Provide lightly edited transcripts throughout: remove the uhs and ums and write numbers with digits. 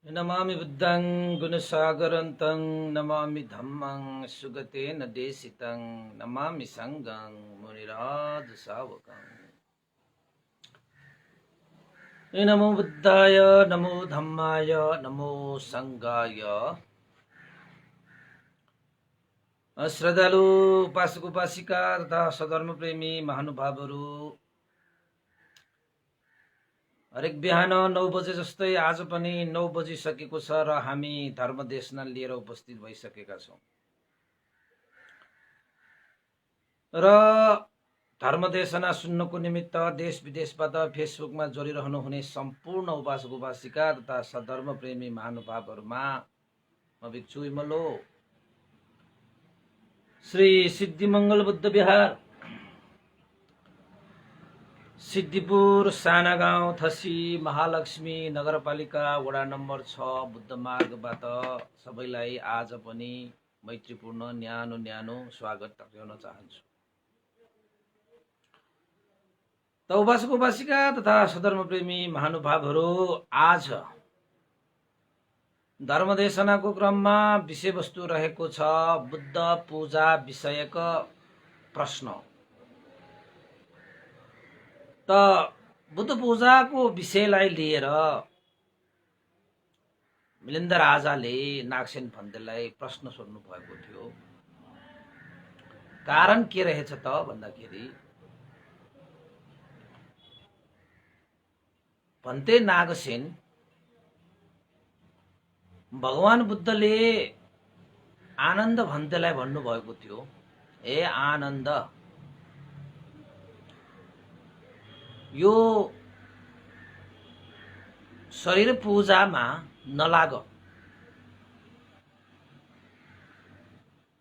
नमामि बुद्धं गुणसागरन्तं नमामि धम्मं सुगतेन देशितं नमामि संघं मुनिराज सावकम्। नमो बुद्धाय नमो धम्माय नमो संघाय। श्रद्धालु उपासक उपासिका तथा सधर्म प्रेमी महानुभावहरू, हरेक बिहान 9 बजे जस्तै आज पनि 9 बजिसकेको छ र हामी धर्म देशना लिएर उपस्थित भइसकेका छौँ र धर्म देशना सुन्नको निमित्त देश विदेशबाट फेसबुकमा जोडिरहनु हुने सम्पूर्ण उपासक उपासिका तथा सधर्म प्रेमी महानुभावहरूमा म भिक्षु विमलो श्री सिद्धिमंगल बुद्ध विहार सिद्धिपुर साना गाउँ थसी महालक्ष्मी नगरपालिका वडा नम्बर 6 बुद्ध मार्गबाट सबैलाई आज पनि मैत्रीपूर्ण न्यानो स्वागत टक्राउन चाहन्छु। त उपासक उपासिका तथा सधर्म प्रेमी महानुभावहरू, आज धर्मदेशनाको क्रममा विषयवस्तु रहेको छ बुद्ध पूजा विषयक प्रश्न। त बुद्ध पूजाको विषयलाई लिएर मिलिन्द राजाले नागसेन भन्देलाई प्रश्न सोध्नु भएको थियो। कारण के रहेछ त भन्दाखेरि भन्ते नागसेन भगवान बुद्धले आनन्द भन्तेलाई भन्नुभएको थियो, हे आनन्द, यो शरीर पूजामा नलाग,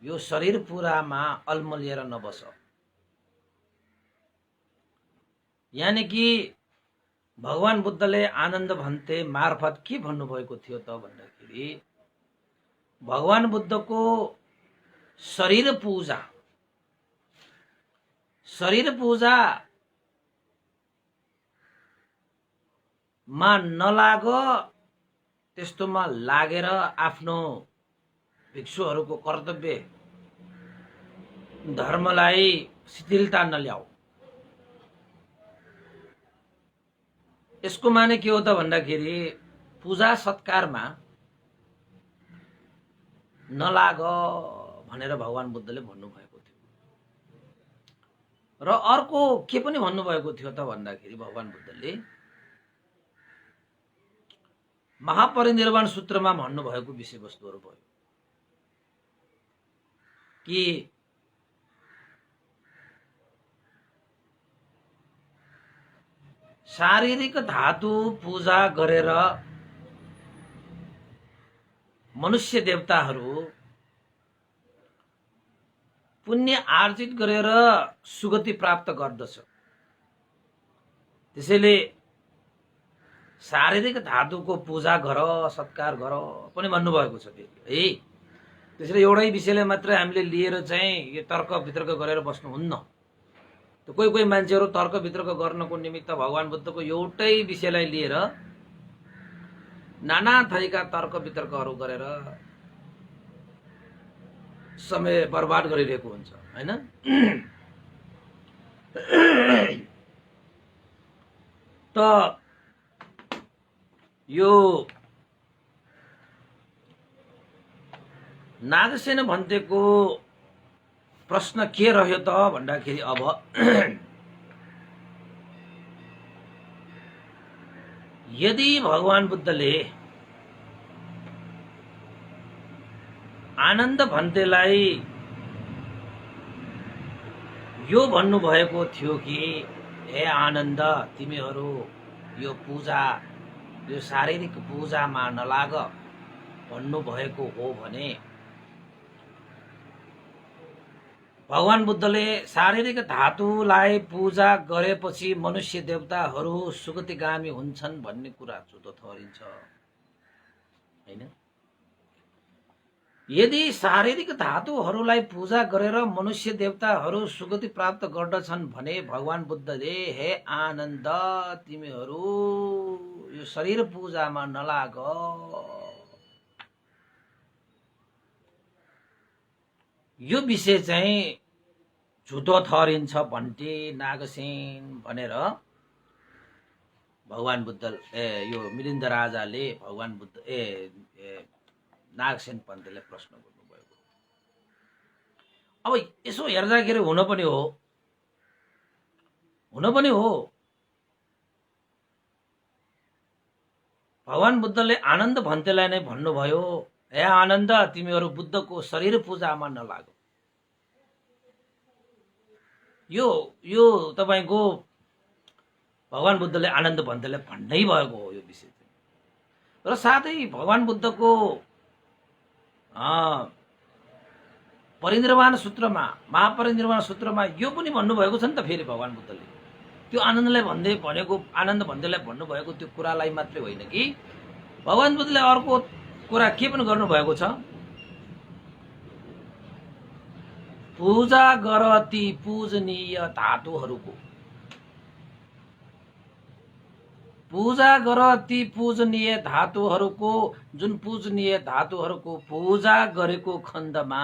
यो शरीर पूजामा अल्मलिएर नबस। यानी कि भगवान बुद्धले आनन्द भन्ते मार्फत के भन्नुभएको थियो त भन्दाखेरि भगवान बुद्धको शरीर पूजा मा नलाग, त्यस्तोमा लागेर आफ्नो भिक्षुहरूको कर्तव्य धर्मलाई शिथिलता नल्याऊ। यसको माने के हो त भन्दाखेरि पूजा सत्कारमा नलाग भनेर भगवान बुद्धले भन्नुभएको थियो। र अर्को के पनि भन्नुभएको थियो त भन्दाखेरि भगवान बुद्धले महापरिनिर्वाण सूत्रमा भन्नुभएको विषयवस्तुहरू भयो कि शारीरिक धातु पूजा गरेर मनुष्य देवताहरू पुण्य आर्जित गरेर सुगति प्राप्त गर्दछ। त्यसैले शारीरिक धातुको पूजा गर, सत्कार गर पनि भन्नुभएको छ है। त्यसैले एउटै विषयलाई मात्रै हामीले लिएर चाहिँ यो तर्क वितर्क गरेर बस्नुहुन्न। त कोही कोही मान्छेहरू तर्क वितर्क गर्नको निमित्त भगवान बुद्धको एउटै विषयलाई लिएर नाना थरीका तर्क वितर्कहरू गरेर समय बर्बाद गरिरहेको हुन्छ हैन। त यो नागसेन भन्तेको प्रश्न के रह्यो त भन्दाखेरि अब यदि भगवान बुद्धले आनन्द भन्तेलाई यो भन्नुभएको थियो कि हे आनन्द, तिमीहरू यो पूजा, यो शारीरिक पूजामा नलाग भन्नुभएको हो भने भगवान बुद्धले शारीरिक धातुलाई पूजा गरेपछि मनुष्य देवताहरू सुगतिगामी हुन्छन् भन्ने कुरा झुटो ठहरिन्छ हैन। यदि शारीरिक धातुहरूलाई पूजा गरेर मनुष्य देवताहरू सुगति प्राप्त गर्दछन् भने भगवान बुद्धले हे आनन्द, तिमीहरू यो शरीर पूजामा नलाग यो विषय चाहिँ झुटो ठहरिन्छ भन्टे नागसेन भनेर भगवान बुद्ध यो मिलिन्द राजाले भगवान बुद्ध नागसेन पन्तले प्रश्न गर्नुभएको। अब यसो हेर्दाखेरि हुन पनि हो भगवान बुद्धले आनन्द भन्तेलाई नै भन्नुभयो, हे आनन्द तिमीहरू बुद्धको शरीर पूजामा नलाग। यो तपाईको भगवान बुद्धले आनन्द भन्तेलाई भन्नै भएको हो यो विषय चाहिँ। र साथै भगवान बुद्धको परिनिर्वाण सूत्रमा महापरिनिर्वाण सूत्रमा यो पनि भन्नुभएको छ नि त। फेरि भगवान बुद्धले त्यो आनन्दलाई आनन्द भन्दैलाई भन्नुभएको त्यो कुरालाई मात्रै होइन कि भगवान बुद्धले अर्को कुरा के पनि गर्नुभएको छ, पूजा गर ती पूजनीय धातुहरूको, पूजा गर ती पूजनीय धातुहरूको, जुन पूजनीय धातुहरूको पूजा गरेको खण्डमा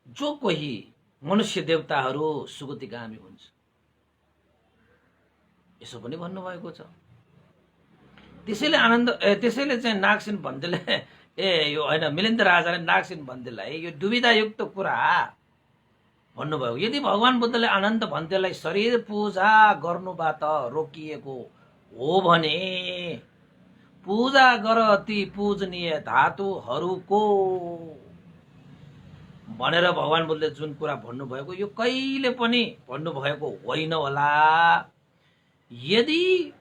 जो कोही मनुष्य देवताहरू सुगतिगामी हुन्छ, यसो पनि भन्नुभएको छ। त्यसैले चाहिँ नागसेन भन्देले यो होइन मिलिन्द राजाले नागसेन भन्देलाई यो दुविधायुक्त कुरा भन्नुभयो। यदि भगवान बुद्धले आनन्द भन्देलाई शरीर पूजा गर्नुबाट रोकिएको हो भने पूजा गर ती पूजनीय धातुहरूको भनेर भगवान बुद्धले जुन कुरा भन्नुभएको यो कहिले पनि भन्नुभएको होइन होला। यदि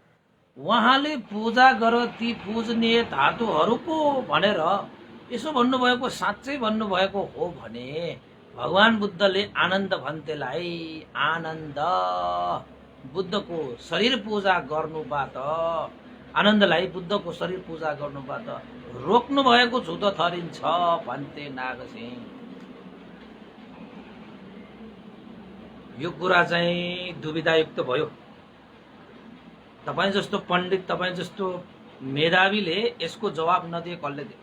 उहाँले पूजा गर ती पूजनीय धातुहरूको भनेर यसो भन्नुभएको साँच्चै भन्नुभएको हो भने भगवान बुद्धले आनन्द भन्तेलाई आनन्द बुद्धको शरीर पूजा गर्नुबाट आनन्दलाई बुद्धको शरीर पूजा गर्नुबाट रोक्नु भएको झुटो ठहरिन्छ भन्ते नागसेन। यो कुरा चाहिँ दुविधायुक्त भयो। तपाईं जस्तो पण्डित, तपाईं जस्तो मेधावीले यसको जवाब नदिए कसले दियो?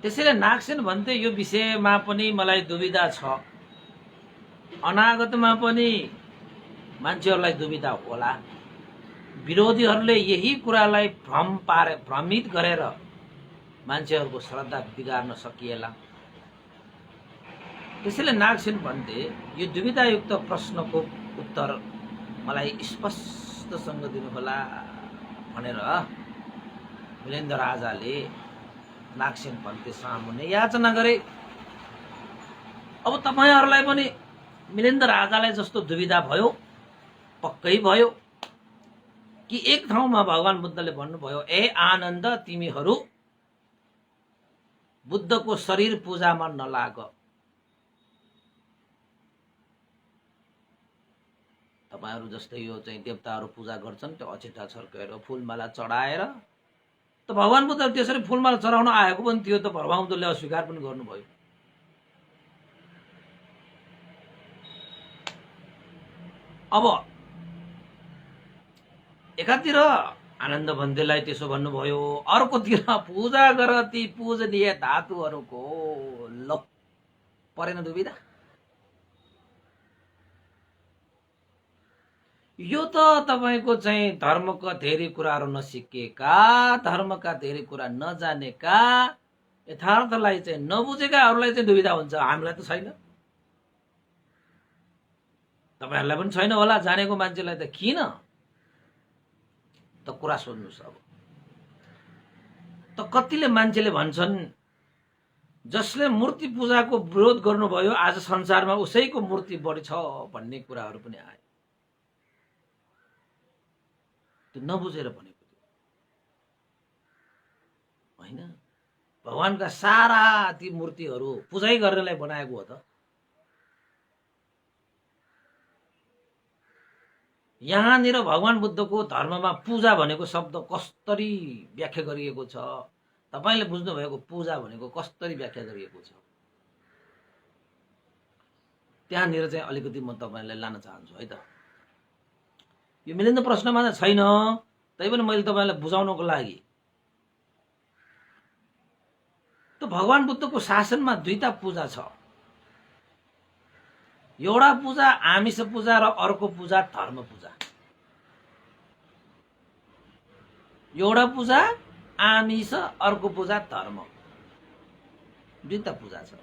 त्यसैले नागसेन भन्थे यो विषयमा पनि मलाई दुविधा छ, अनागतमा पनि मान्छेहरूलाई दुविधा होला। विरोधीहरूले यही कुरालाई भ्रमित गरेर मान्छेहरूको श्रद्धा बिगार्न सकिएला। त्यसैले नागसेन भन्थे यो दुविधायुक्त प्रश्नको उत्तर मलाई स्पष्टसँग दिनुहोला भनेर मिलिन्द राजाले नागसेन भन्थे सामुन्ने याचना गरे। अब तपाईहरुलाई पनि मिलिन्द राजालाई जस्तो दुविधा भयो, पक्कै भयो कि एक ठाउँमा भगवान बुद्धले भन्नुभयो, ए आनन्द तिमीहरू बुद्धको शरीर पूजामा नलाग। तपाईहरु जस्तै यो चाहिँ देवताहरू पूजा गर्छन्, त्यो अक्षता छर्केर फूलमाला चढाएर, त भगवान बुद्ध त्यसरी फूलमाला चढाउन आएको पनि थियो, त भगवान बुद्धले अस्वीकार पनि गर्नुभयो। अब एकातिर आनन्द भन्देलाई त्यसो भन्नुभयो, अर्कोतिर पूजा गर ती पूजनीय धातुहरूको। ल परेन दुविधा? यो त तपाईको चाहिँ धर्मका धेरै कुराहरू नसिकेका, धर्मका धेरै कुरा नजानेका, यथार्थलाई चाहिँ नबुझेकाहरूलाई चाहिँ दुविधा हुन्छ। हामीलाई त छैन, तपाईहरुलाई पनि छैन होला, जानेको मान्छेलाई त किन त कुरा सोध्नुस्। अब त कतिले मान्छेले भन्छन् जसले मूर्ति पूजाको विरोध गर्नुभयो आज संसारमा उसैको मूर्ति बढी छ भन्ने कुराहरू पनि आए। त्यो नबुझेर भनेको होइन, भगवानका सारा ती मूर्तिहरू पूजै गर्नलाई बनाएको हो त। यहाँनिर भगवान बुद्धको धर्ममा पूजा भनेको शब्द कसरी व्याख्या गरिएको छ, तपाईले बुझ्नु भएको पूजा भनेको कसरी व्याख्या गरिएको छ, त्यहाँनिर चाहिँ अलिकति म तपाईलाई लान चाहन्छु है त। यो मिलिन्द प्रश्नमा छैन, तैपनि मैले तपाईलाई बुझाउनको लागि त भगवान बुद्धको शासनमा दुईटा पूजा छ। एउटा पूजा आमिष पूजा र अर्को पूजा धर्म पूजा। एउटा पूजा आमिष, अर्को पूजा धर्म, दुईटा पूजा छ।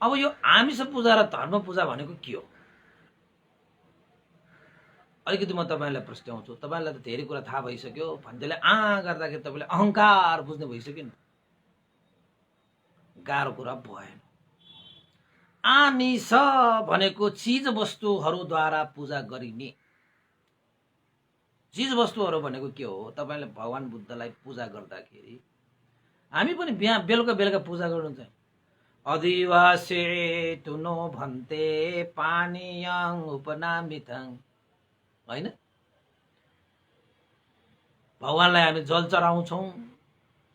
अब यो आमिष पूजा र धर्म पूजा भनेको के हो? अलिकति म तपाईलाई प्रश्नाउँछु। तपाईलाई त धेरै कुरा थाहा भइसक्यो, भन्दैले गर्दाखेरि तपाईले अहंकार बुझ्ने भइसक्यो नि। गाह्रो कुरा भएन। आमिष भनेको चीज वस्तुहरूद्वारा पूजा गरिने। चीज वस्तुहरू भनेको के हो? तपाईले भगवान बुद्धलाई पूजा गर्दाखेरि हामी पनि बेलुका बेलुका पूजा गर्नुहुन्छ। अधिवासे तुनो भन्ते पानीयं उपनामिथं, हैन? भगवानलाई हामी जल चढाउँछौँ,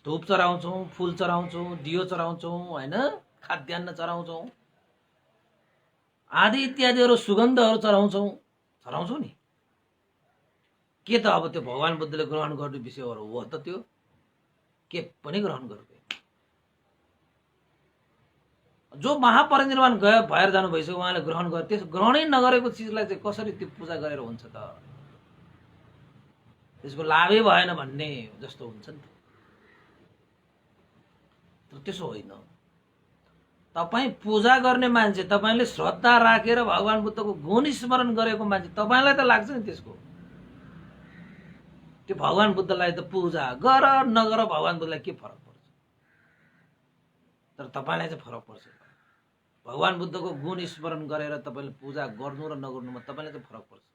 धूप चढाउँछौँ, फूल चढाउँछौँ, दियो चढाउँछौँ, हैन? खाद्यान्न चढाउँछौँ, आदि इत्यादिहरू सुगन्धहरू चढाउँछौँ नि। के त अब त्यो भगवान बुद्धले ग्रहण गर्ने विषयहरू हो त? त्यो के पनि ग्रहण गर्दैन। जो महापरिनिर्वाण भएर जानु भइसक्यो उहाँले ग्रहण गरे, त्यस ग्रहणै नगरेको चिजलाई चाहिँ कसरी त्यो पूजा गरेर हुन्छ त? त्यसको लाभै भएन भन्ने जस्तो हुन्छ नि त। तर त्यसो होइन। तपाई पूजा गर्ने मान्छे, तपाईले श्रद्धा राखेर भगवान बुद्धको गुण स्मरण गरेको मान्छे, तपाईलाई त लाग्छ नि त्यसको। त्यो भगवान बुद्धलाई त पूजा गर नगर भगवान बुद्धलाई के फरक पर्छ? तर तपाईलाई चाहिँ फरक पर्छ। भगवान बुद्धको गुण स्मरण गरेर तपाईले पूजा गर्नु र नगर्नुमा तपाईलाई चाहिँ फरक पर्छ।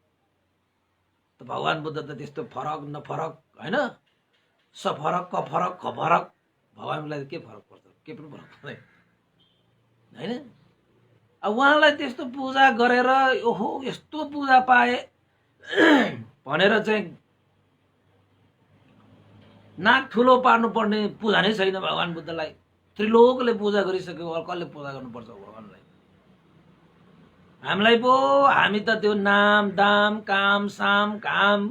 त भगवान बुद्ध त त्यस्तो फरक नफरक, हैन? सफरक कफरक खफरक, भगवानलाई के फरक पर्छ? के पनि फरक पर्दैन, हैन? अब उहाँलाई त्यस्तो पूजा गरेर ओहो यस्तो पूजा पाए भनेर चाहिँ नाक ठुलो पार्नु पर्ने पूजा नै छैन भगवान बुद्धलाई। त्रिलोकले पूजा गरिसक्यो, कसले पूजा गर्नुपर्छ भगवानलाई? हामीलाई पो, हामी त त्यो नाम दाम काम साम काम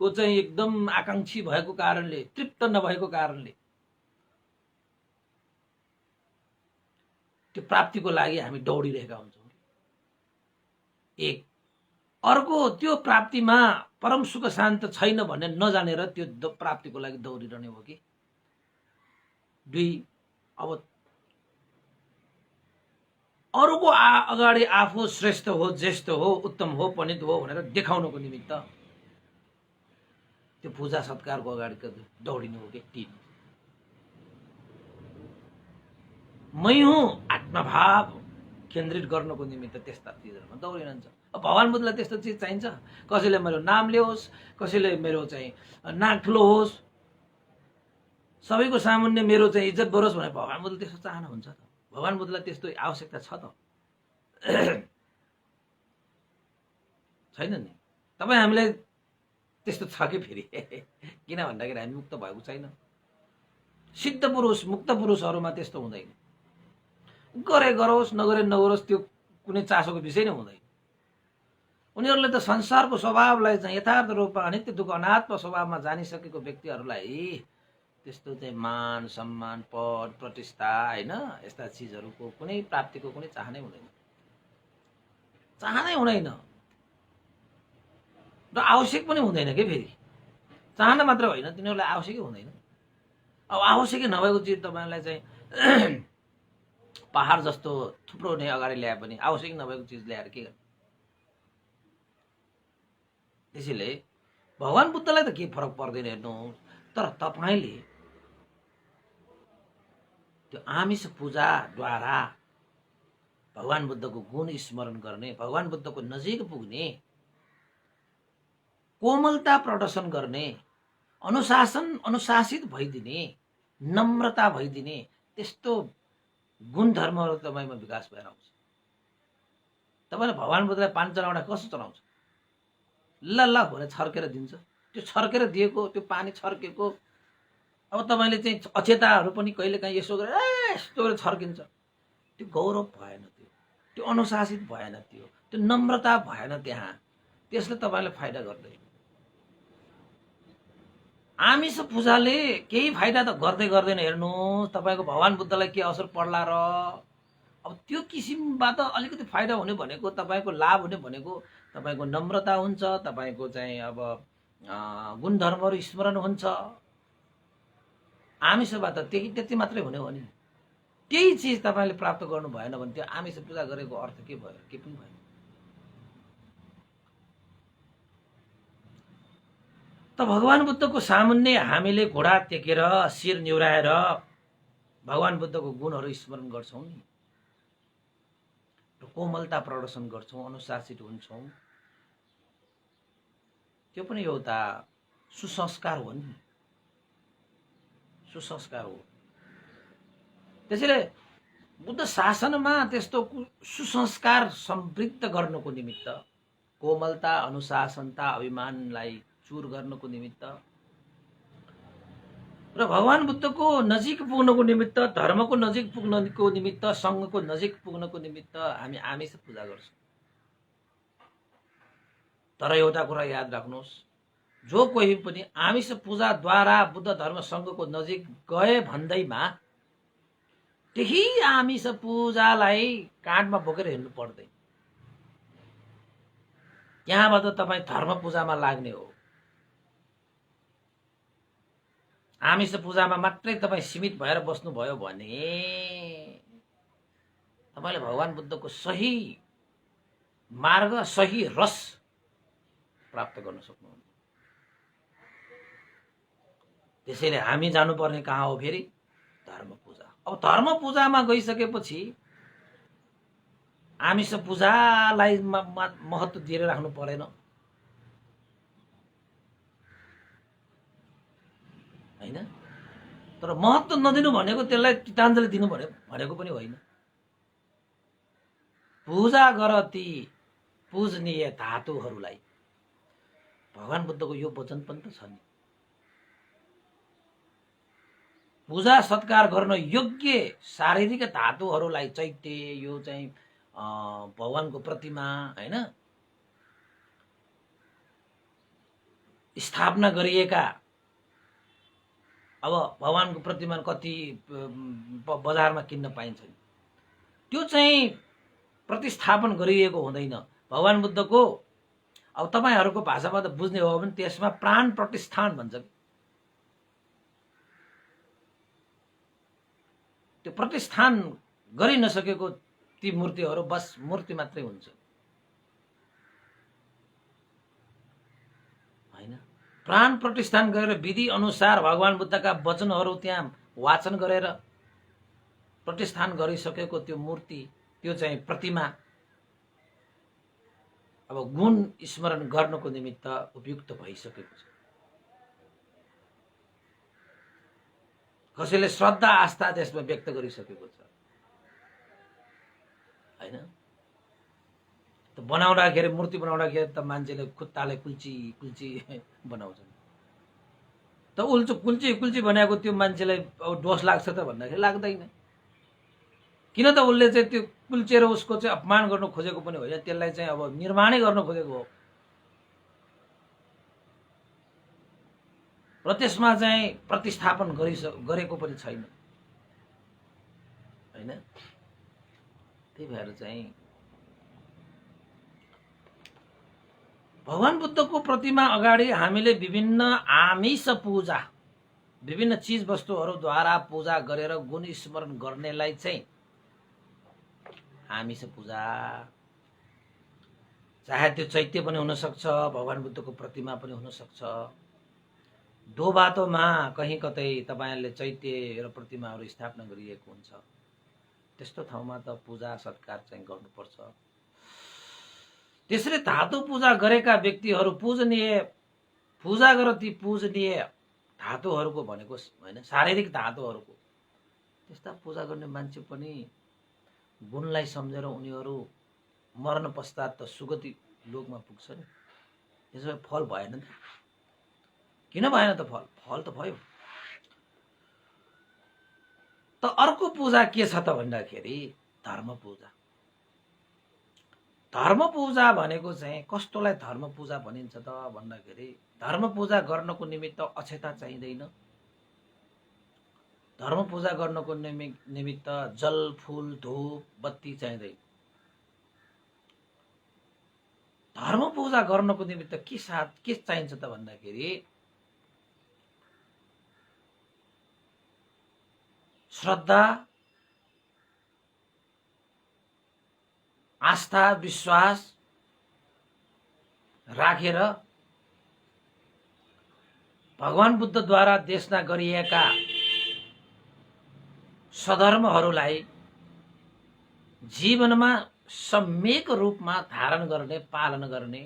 को चाहिँ एकदम आकांक्षी भएको कारणले, तृप्त नभएको कारणले त्यो प्राप्तिको लागि हामी दौडिरहेका हुन्छौँ। एक अर्को, त्यो प्राप्तिमा परम सुख शान्त छैन भन्ने नजानेर त्यो प्राप्तिको लागि दौडिरहने हो कि? दुई, अब अरूको अगाडि आफू श्रेष्ठ हो, ज्येष्ठ हो, उत्तम हो, पण्डित हो भनेर देखाउनको निमित्त त्यो पूजा सत्कारको अगाडि दौडिनु हो कि? तीन, मै हुँ आत्मभाव केन्द्रित गर्नको निमित्त त्यस्ता चिजहरूमा दौडिरहन्छ। अब भगवान बुद्धलाई त्यस्तो चिज चाहिन्छ? कसैले मेरो नाम ल्याओस्, कसैले मेरो चाहिँ नाक ठुलो होस्, सबैको सामुन्ने मेरो चाहिँ इज्जत बढोस् भने भगवान बुद्धले त्यस्तो चाहना हुन्छ त? भगवान बुद्धलाई त्यस्तो आवश्यकता छ त? छैन नि। तपाईँ हामीलाई त्यस्तो छ कि फेरि? किन भन्दाखेरि हामी मुक्त भएको छैन। सिद्ध पुरुष, मुक्त पुरुषहरूमा त्यस्तो हुँदैन। गरे गरोस्, नगरे नगरोस्, त्यो कुनै चासोको विषय नै हुँदैन। उनीहरूले त संसारको स्वभावलाई चाहिँ यथार्थ रूपमा अनित्य दुःख अनात्म स्वभावमा जानिसकेको व्यक्तिहरूलाई त्यस्तो चाहिँ मान सम्मान पद प्रतिष्ठा, हैन, यस्ता चिजहरूको कुनै प्राप्तिको कुनै चाहनै हुँदैन, चाहनै हुँदैन र आवश्यक पनि हुँदैन के? फेरि चाहना मात्र होइन, तिनीहरूलाई आवश्यकै हुँदैन। अब आवश्यकै नभएको चिज तपाईँलाई चाहिँ पहाड जस्तो थुप्रो नै अगाडि ल्याए पनि आवश्यक नभएको चिज ल्याएर के गर्ने? त्यसैले भगवान बुद्धलाई त के फरक पर्दैन हेर्नु। तर तपाईले त्यो आमिष पूजाद्वारा भगवान बुद्धको गुण स्मरण गर्ने, भगवान बुद्धको नजिक पुग्ने, कोमलता प्रदर्शन गर्ने, अनुशासित भइदिने, नम्रता भइदिने, त्यस्तो गुणधर्महरू तपाईँमा विकास भएर आउँछ। तपाईँले भगवान बुद्धलाई पानी चढाउँदा कसो चढाउँछ? ल ल भनेर छर्केर दिन्छ। त्यो छर्केर दिएको, त्यो पानी छर्केको, अब तपाईँले चाहिँ अचेताहरू पनि कहिलेकाहीँ यसो गरेर यस्तो गरेर छर्किन्छ। त्यो गौरव भएन, त्यो अनुशासित भएन, त्यो नम्रता भएन त्यहाँ। त्यसले तपाईँलाई फाइदा गर्दैन। आमिष पूजाले केही फाइदा त गर्दैन। हेर्नुहोस् तपाईँको भगवान बुद्धलाई के असर पर्ला र? अब त्यो किसिमबाट अलिकति फाइदा हुने भनेको, तपाईँको लाभ हुने भनेको तपाईँको नम्रता हुन्छ, तपाईँको चाहिँ अब गुणधर्महरू स्मरण हुन्छ। आमिषबाट त्यति मात्रै हुने हो नि। केही चिज तपाईँले प्राप्त गर्नु भएन भने त्यो आमिष पूजा गरेको अर्थ के भयो? के पनि भएन। त भगवान बुद्धको सामुन्ने हामीले घोडा टेकेर शिर निहुराएर भगवान बुद्धको गुणहरू स्मरण गर्छौँ नि, कोमलता प्रदर्शन गर्छौँ, अनुशासित हुन्छौँ, त्यो पनि एउटा सुसंस्कार हो नि, सुसंस्कार हो। त्यसैले बुद्ध शासनमा त्यस्तो सुसंस्कार समृद्ध गर्नको निमित्त, कोमलता, अनुशासनता, अभिमानलाई चूर गर्नको निमित्त र भगवान बुद्धको नजिक पुग्नको निमित्त, धर्मको नजिक पुग्नको निमित्त, सङ्घको नजिक पुग्नको निमित्त हामी आमिष पूजा गर्छौँ। तर एउटा कुरा याद राख्नुहोस्, जो कोही पनि आमिष पूजाद्वारा बुद्ध धर्म सङ्घको नजिक गए भन्दैमा त्यही आमिष पूजालाई काँधमा बोकेर हिँड्नु पर्दैन। यहाँबाट तपाईँ धर्म पूजामा लाग्ने हो। आमिष पूजामा मात्रै तपाईँ सीमित भएर बस्नुभयो भने तपाईँले भगवान बुद्धको सही मार्ग, सही रस प्राप्त गर्न सक्नुहुन्न। त्यसैले हामी जानुपर्ने कहाँ हो फेरि? धर्म पूजा। अब धर्म पूजामा गइसकेपछि आमिष पूजालाई महत्त्व दिएर राख्नु परेन हैन। तर महत्त्व नदिनु भनेको त्यसलाई गीताञ्जली दिनु भनेको पनि होइन। पूजा गर ती पूजनीय धातुहरूलाई। भगवान बुद्धको यो वचन पनि त छ नि, पूजा सत्कार गर्न योग्य शारीरिक धातुहरूलाई, चैत्य, यो चाहिँ भगवानको प्रतिमा हैन, स्थापना गरिएका, अब भगवानको प्रतिमा कति बजारमा किन्न पाइन्छ, त्यो चाहिँ प्रतिस्थापन गरिएको हुँदैन। भगवान बुद्धको अब तपाईहरूको भाषामा त बुझ्ने हो भने त्यसमा प्राण प्रतिष्ठान भन्छ। त्यो प्रतिष्ठान गरि नसकेको ती मूर्तिहरू बस मूर्ति मात्रै हुन्छ हैन। प्राण प्रतिष्ठान गरेर विधि अनुसार भगवान बुद्धका वचनहरू त्यहाँ वाचन गरेर प्रतिष्ठान गरिसकेको त्यो मूर्ति, त्यो चाहिँ प्रतिमा अब गुण स्मरण गर्नको निमित्त उपयुक्त भइसकेको छ। कसैले श्रद्धा आस्था त्यसमा व्यक्त गरिसकेको छ हैन। त बनाउँदाखेरि, मूर्ति बनाउँदाखेरि त मान्छेले खुट्टाले कुल्ची कुल्ची बनाउँछन्। त कुल्ची कुल्ची बनाएको त्यो मान्छेलाई अब दोष लाग्छ त भन्दाखेरि लाग्दैन। किन त उसले चाहिँ त्यो कुल्चेर उसको चाहिँ अपमान गर्न खोजेको पनि होइन, त्यसलाई चाहिँ अब निर्माणै गर्न खोजेको हो र त्यसमा चाहिँ प्रतिस्थापन गरेको पनि छैन हैन। त्यही भएर चाहिँ भगवान बुद्धको प्रतिमा अगाडि हामीले विभिन्न आमिष पूजा, विभिन्न चीज वस्तुहरूद्वारा पूजा गरेर गुण स्मरण गर्नेलाई चाहिँ आमिष पूजा, चाहे त्यो चैत्य पनि हुन सक्छ, भगवान बुद्धको प्रतिमा पनि हुन सक्छ। दो बाटोमा कहीँ कतै तपाईहरुले चैत्य र प्रतिमाहरू स्थापना गरिएको हुन्छ, त्यस्तो ठाउँमा त पूजा सत्कार चाहिँ गर्नुपर्छ। त्यसरी धातु पूजा गरेका व्यक्तिहरू पूजनीय, पूजा गर ती पूजनीय धातुहरूको भनेको हैन, शारीरिक धातुहरूको। त्यस्ता पूजा गर्ने मान्छे पनि गुणलाई सम्झेर उनीहरू मरण पश्चात त सुगति लोकमा पुग्छ नि। त्यसो फल भएन नि, किन भएन त? फल त भयो। त अर्को पूजा के छ त भन्दाखेरि धर्म पूजा। धर्म पूजा भनेको चाहिँ कस्तोलाई धर्म पूजा भनिन्छ त भन्दाखेरि धर्म पूजा गर्नको निमित्त अक्षता चाहिँदैन। धर्म पूजा गर्नको निमित्त जल फूल धूप बत्ती चाहिँदैन। धर्म पूजा गर्नको निमित्त के चाहिन्छ त भन्दाखेरि श्रद्धा, आस्था, विश्वास राखेर भगवान बुद्धद्वारा देशना गरिएका सधर्महरूलाई जीवनमा सम्यक रूपमा धारण गर्ने, पालन गर्ने,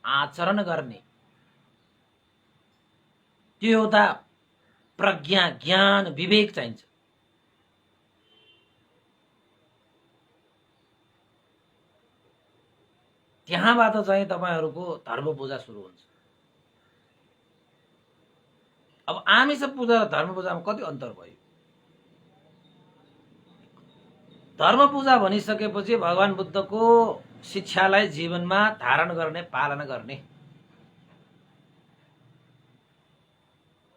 आचरण गर्ने त्यो एउटा प्रज्ञा, ज्ञान, विवेक चाहिन्छ। त्यहाँबाट चाहिँ तपाईहरुको धर्म पूजा सुरु हुन्छ। अब आमिष पूजा र धर्म पूजामा कति अन्तर भयो? धर्म पूजा भनिसकेपछि भगवान बुद्धको शिक्षालाई जीवनमा धारण गर्ने, पालन गर्ने,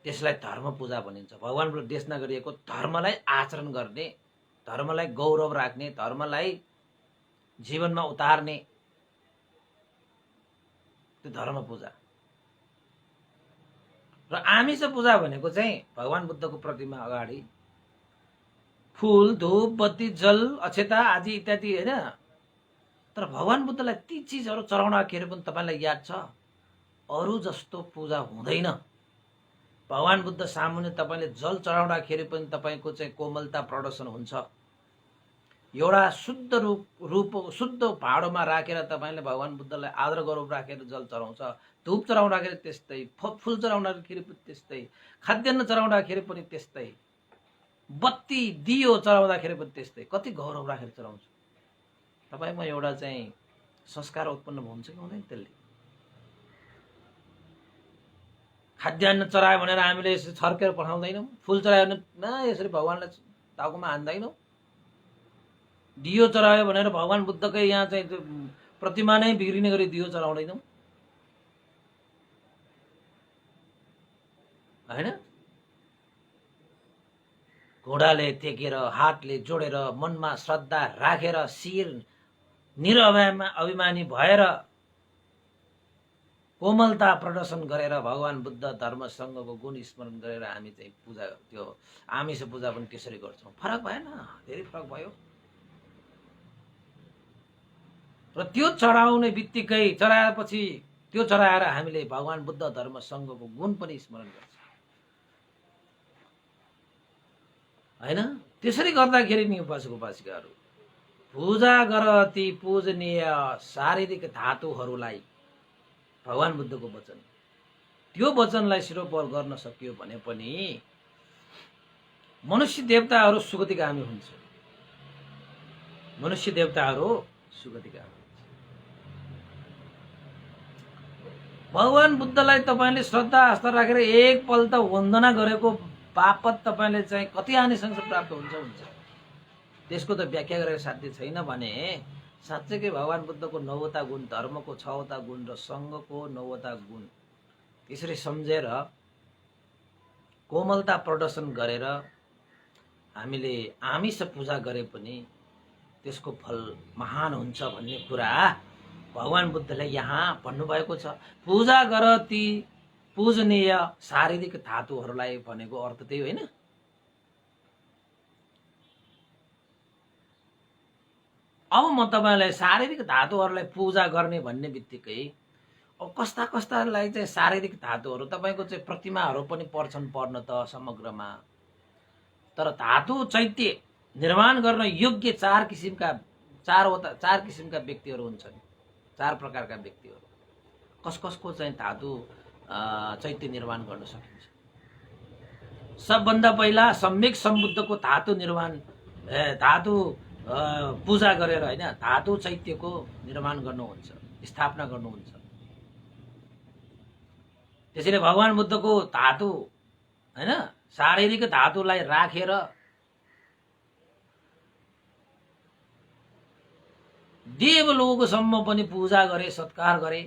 त्यसलाई धर्म पूजा भनिन्छ। भगवान बुद्धले देशना गरिएको धर्मलाई आचरण गर्ने, धर्मलाई गौरव राख्ने, धर्मलाई जीवनमा उतार्ने, त्यो धर्म पूजा। र आमिष पूजा भनेको चाहिँ भगवान बुद्धको प्रतिमा अगाडि फूल, धूप, बत्ती, जल, अक्षता आदि इत्यादि हैन। तर भगवान बुद्धलाई ती चीजहरु चढाउँदाखेरि पनि तपाईलाई याद छ अरु जस्तो पूजा हुँदैन। भगवान बुद्ध सामुन्ने तपाईले जल चढाउँदाखेरि पनि तपाईको चाहिँ कोमलता प्रदर्शन हुन्छ। एउटा शुद्ध रूप शुद्ध भाँडोमा राखेर तपाईले भगवान बुद्धलाई आदर गौरव राखेर जल चढाउँछ। धूप चढाउँदाखेरि त्यस्तै, फूल चढाउँदाखेरि पनि त्यस्तै, खाद्यान्न चढाउँदाखेरि पनि त्यस्तै, बत्ती दियो चढाउँदाखेरि पनि त्यस्तै। कति गौरव राखेर चढाउँछ। तपाईमा एउटा चाहिँ संस्कार उत्पन्न हुन्छ कि हुँदैन? त्यसले खाद्यान्न चढायो भनेर हामीले यसरी छर्केर पठाउँदैनौँ। फूल चढायो भने यसरी भगवानलाई टाउकोमा हान्दैनौँ। दियो चढायो भनेर भगवान बुद्धकै यहाँ चाहिँ प्रतिमा नै बिग्रिने गरी दियो चढाउँदैनौँ हैन। घोडाले टेकेर, हातले जोडेर, मनमा श्रद्धा राखेर, शिर निरअभिमानी भएर कोमलता प्रदर्शन गरेर भगवान बुद्ध धर्मसँगको गुण स्मरण गरेर हामी चाहिँ पूजा, त्यो आमिष पूजा पनि त्यसरी गर्छौं। फरक भएन? धेरै फरक भयो। र त्यो चढाउने बित्तिकै, चढाएपछि त्यो चढाएर हामीले भगवान बुद्ध धर्मसँगको गुण पनि स्मरण गर्छौं हैन। त्यसरी गर्दाखेरि नि उपासक-उपासिकाहरू पूजा गर ती पूजनीय शारीरिक धातुहरूलाई, भगवान बुद्धको वचन, त्यो वचनलाई शिरोपहल गर्न सकियो भने पनि मनुष्य देवताहरू सुगतिगामी हुन्छ। मनुष्य देवताहरू सुगतिगामी। भगवान बुद्धलाई तपाईले श्रद्धा आस्था राखेर एक पल त वन्दना गरेको बापत तपाईले चाहिँ कति आनिसंस प्राप्त हुन्छ। त्यसको त व्याख्या गरेर साध्य छैन भने साँच्चैकै भगवान बुद्धको 9वटा गुण, धर्मको 6वटा गुण र संघको 9वटा गुण त्यसरी सम्झेर कोमलता प्रदर्शन गरेर हामीले आमिष पूजा गरे पनि त्यसको फल महान हुन्छ भन्ने कुरा भगवान बुद्धले यहाँ भन्नुभएको छ। पूजा गर ती पूजनीय शारीरिक धातुहरूलाई भनेको अर्थ त्यही होइन। अब म तपाईलाई शारीरिक धातुहरूलाई पूजा गर्ने भन्ने बित्तिकै अब कस्ता कस्तालाई चाहिँ शारीरिक धातुहरू तपाईको चाहिँ प्रतिमाहरू पनि पर्छन् पर्न त समग्रमा। तर धातु चैत्य निर्माण गर्न योग्य चार किसिमका व्यक्तिहरू हुन्छन्। 4 प्रकारका व्यक्तिहरू। कसको चाहिँ धातु चैत्य निर्माण गर्न सकिन्छ? सबभन्दा पहिला सम्यक सम्बुद्धको धातु निर्माण, धातु पूजा गरेर हैन, धातु चैत्यको निर्माण गर्नुहुन्छ, स्थापना गर्नुहुन्छ। त्यसैले भगवान बुद्धको धातु हैन, शारीरिक धातुलाई राखेर देवलोकसम्म पनि पूजा गरे, सत्कार गरे।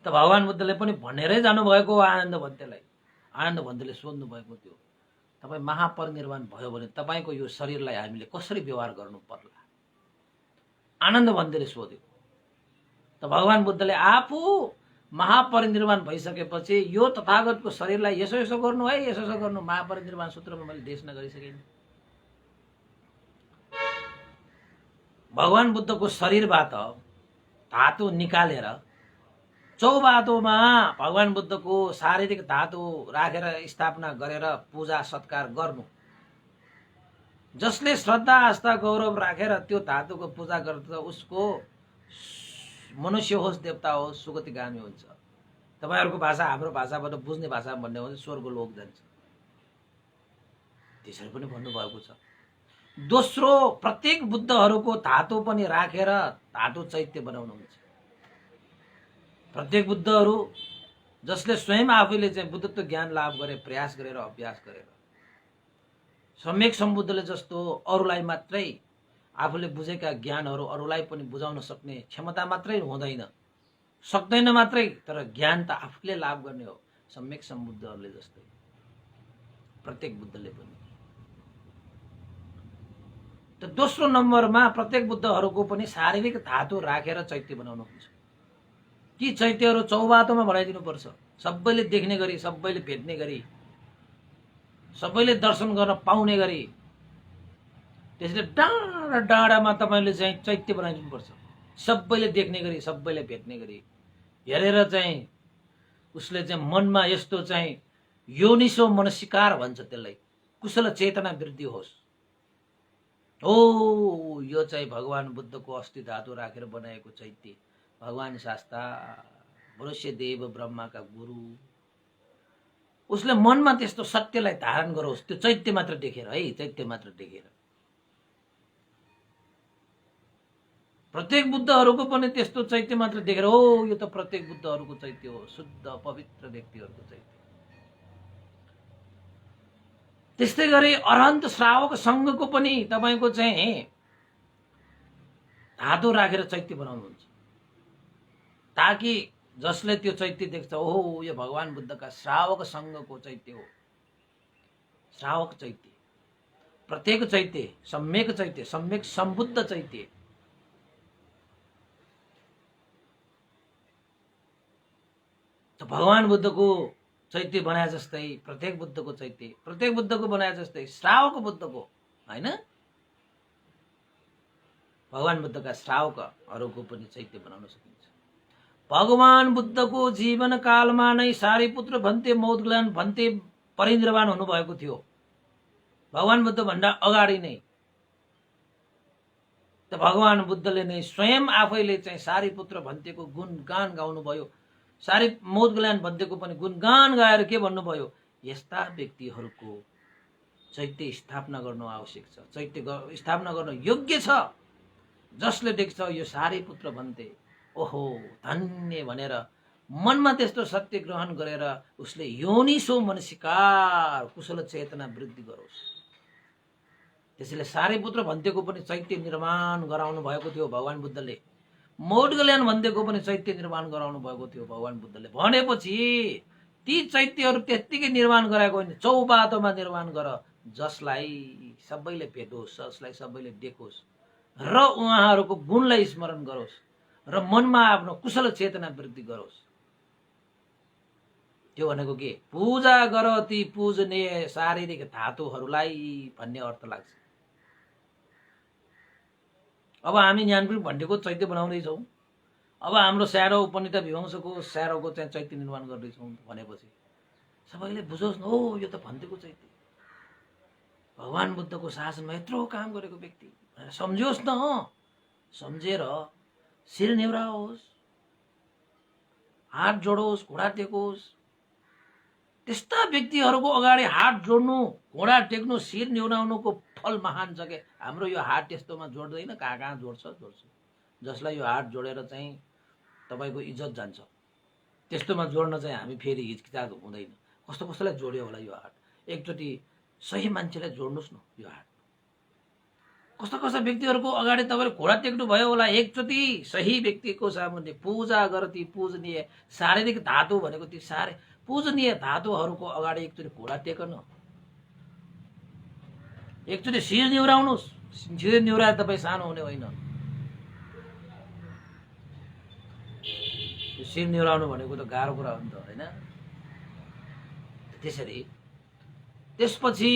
त भगवान बुद्धले पनि भनेरै जानुभएको आनन्द भन्तेलाई। आनन्द भन्तेले सोध्नु भएको थियो, तपाईँ महापरिनिर्वाण भयो भने तपाईँको यो शरीरलाई हामीले कसरी व्यवहार गर्नु पर्ला? आनन्द भन्तेले सोध्यो। त भगवान बुद्धले आफू महापरिनिर्वाण भइसकेपछि यो तथागतको शरीरलाई यसो यसो गर्नु है, यसो यसो गर्नु, महापरिनिर्वाण सूत्रमा मैले देशना गरिसकेँ। भगवान बुद्धको शरीरबाट धातु निकालेर चौबाटोमा भगवान बुद्धको शारीरिक धातु राखेर स्थापना गरेर पूजा सत्कार गर्नु। जसले श्रद्धा आस्था गौरव राखेर त्यो धातुको पूजा गर्छ उसको मनुष्य होस् देवता होस् सुगतिगामी हुन्छ। तपाईहरुको भाषा हाम्रो भाषाबाट बुझ्ने भाषा भन्ने हो स्वर्ग लोक जान्छ। त्यसरी पनि भन्नुभएको छ। दोस्रो, प्रत्येक बुद्धहरूको धातु पनि राखेर धातु चैत्य बनाउनुहुन्छ। प्रत्येक बुद्धहरू जसले स्वयं आफैले चाहिँ बुद्धत्व ज्ञान लाभ गरे, प्रयास गरेर अभ्यास गरेर, सम्यक सम्बुद्धले जस्तो अरूलाई मात्रै आफूले बुझेका ज्ञानहरू अरूलाई पनि बुझाउन सक्ने क्षमता मात्रै हुँदैन, सक्दैन मात्रै, तर ज्ञान त आफूले लाभ गर्ने हो। सम्यक सम्बुद्धहरूले जस्तै प्रत्येक बुद्धले पनि। त दोस्रो नम्बरमा प्रत्येक बुद्धहरूको पनि शारीरिक धातु राखेर चैत्य बनाउनुहुन्छ। ती चैत्यहरू चौबाटोमा बनाइदिनु पर्छ, सबैले देख्ने गरी, सबैले भेट्ने गरी, सबैले दर्शन गर्न पाउने गरी। त्यसैले डाँडा डाँडामा तपाईले चाहिँ चैत्य बनाइदिनु पर्छ, सबैले देख्ने गरी, सबैले भेट्ने गरी। हेरेर चाहिँ उसले चाहिँ मनमा यस्तो चाहिँ योनिसो मनसिकार भन्छ त्यसलाई, कुशल चेतना वृद्धि होस्। ओ यो चाहिँ भगवान बुद्धको अस्थि धातु राखेर बनाएको चैत्य, भगवान शास्ता मनुष्य देव ब्रह्माका गुरु, उसले मनमा त्यस्तो सत्यलाई धारण गरोस्। त्यो चैत्य मात्र देखेर है, चैत्य मात्र देखेर। प्रत्येक बुद्धहरूको पनि त्यस्तो चैत्य मात्र देखेर हो यो त प्रत्येक बुद्धहरूको चैत्य हो, शुद्ध पवित्र व्यक्तिहरूको चैत्य। त्यस्तै गरी अरहन्त श्रावक संघको पनि तपाईको चाहिँ धातु राखेर चैत्य बनाउनुहुन्छ, ताकि जसले त्यो चैत्य देख्छ ओहो यो भगवान बुद्धका श्रावक संघको चैत्य हो। श्रावक चैत्य, प्रत्येक चैत्य, सम्यक सम्बुद्ध चैत्य। त भगवान बुद्धको चैत्य बनाए जस्तै प्रत्येक बुद्धको चैत्य, प्रत्येक बुद्धको बनाए जस्तै श्रावक बुद्धको हैन, भगवान बुद्धका श्रावकहरूको पनि चैत्य बनाउन सकिन्छ। भगवान बुद्धको जीवन कालमा नै सारीपुत्र भन्ते मौद्गल्यन भन्ते परिनिर्वाण हुनुभएको थियो। भगवान बुद्ध भन्दा अगाडि नै त भगवान बुद्धले नै स्वयं आफैले चाहिँ सारीपुत्र भन्तेको गुणगान गाउनुभयो। सारी मौद्गल्यन भन्तेको पनि गुणगान गाएर के भन्नुभयो, यस्ता व्यक्तिहरूको चैत्य स्थापना गर्न आवश्यक छ, चैत्य स्थापना गर्न योग्य छ। जसले देख्छ यो सारीपुत्र भन्ते ओहो धन्य भनेर मनमा त्यस्तो सत्य ग्रहण गरेर उसले योनिसो मनसिकार कुशल चेतना वृद्धि गरोस्। त्यसैले सारीपुत्र भन्तेको पनि चैत्य निर्माण गराउनु भएको थियो भगवान बुद्धले। मौद्गल्यन भन्तेको पनि चैत्य निर्माण गराउनु भएको थियो भगवान बुद्धले। भनेपछि ती चैत्यहरू त्यत्तिकै निर्माण गराएको होइन, चौबाटोमा निर्माण गर, जसलाई सबैले भेटोस्, जसलाई सबैले देखोस् र उहाँहरूको गुणलाई स्मरण गरोस् र मनमा आफ्नो कुशल चेतना वृद्धि गरोस्। त्यो भनेको के, पूजा गर ती पूजनीय शारीरिक धातुहरूलाई भन्ने अर्थ लाग्छ। अब हामी ज्ञानपीठ भन्डेको चैत्य बनाउँदैछौँ, अब हाम्रो स्यारो उपनिता विवंशको स्यारोको चाहिँ चैत्य निर्माण गर्दैछौँ भनेपछि सबैले बुझोस् न, हो यो त भन्तेको चैत्य, भगवान बुद्धको शासनमा यत्रो काम गरेको व्यक्ति सम्झियोस् न। सम्झेर शिर नेउराओस्, हात जोडोस्, घुँडा टेकोस्। त्यस्ता व्यक्तिहरूको अगाडि हात जोड्नु, घुँडा टेक्नु, शिर नेउराउनुको फल महान छ के। हाम्रो यो हात त्यस्तोमा जोड्दैन, कहाँ कहाँ जोड्छ। जसलाई यो हात जोडेर चाहिँ तपाईको इज्जत जान्छ, त्यस्तोमा जोड्न चाहिँ हामी फेरि हिचकिचाक हुँदैन। कस्तो कस्तोलाई जोड्यो होला यो हात, एकचोटि सही मान्छेलाई जोड्नुस् न यो हात। कस्ता कस्ता व्यक्तिहरूको अगाडि तपाईँले घोडा टेक्नु भयो होला। एकचोटि सही व्यक्तिको सामुन्ने पूजा गर, ती पूजनीय शारीरिक धातु भनेको ती पूजनीय धातुहरूको अगाडि एकचोटि घोडा टेकन, एकचोटि शिर निहुराउनुहोस्। शिर निहुराएर तपाईँ सानो हुने होइन। शिर निहुराउनु भनेको त गाह्रो कुरा हो नि त, होइन? त्यसरी त्यसपछि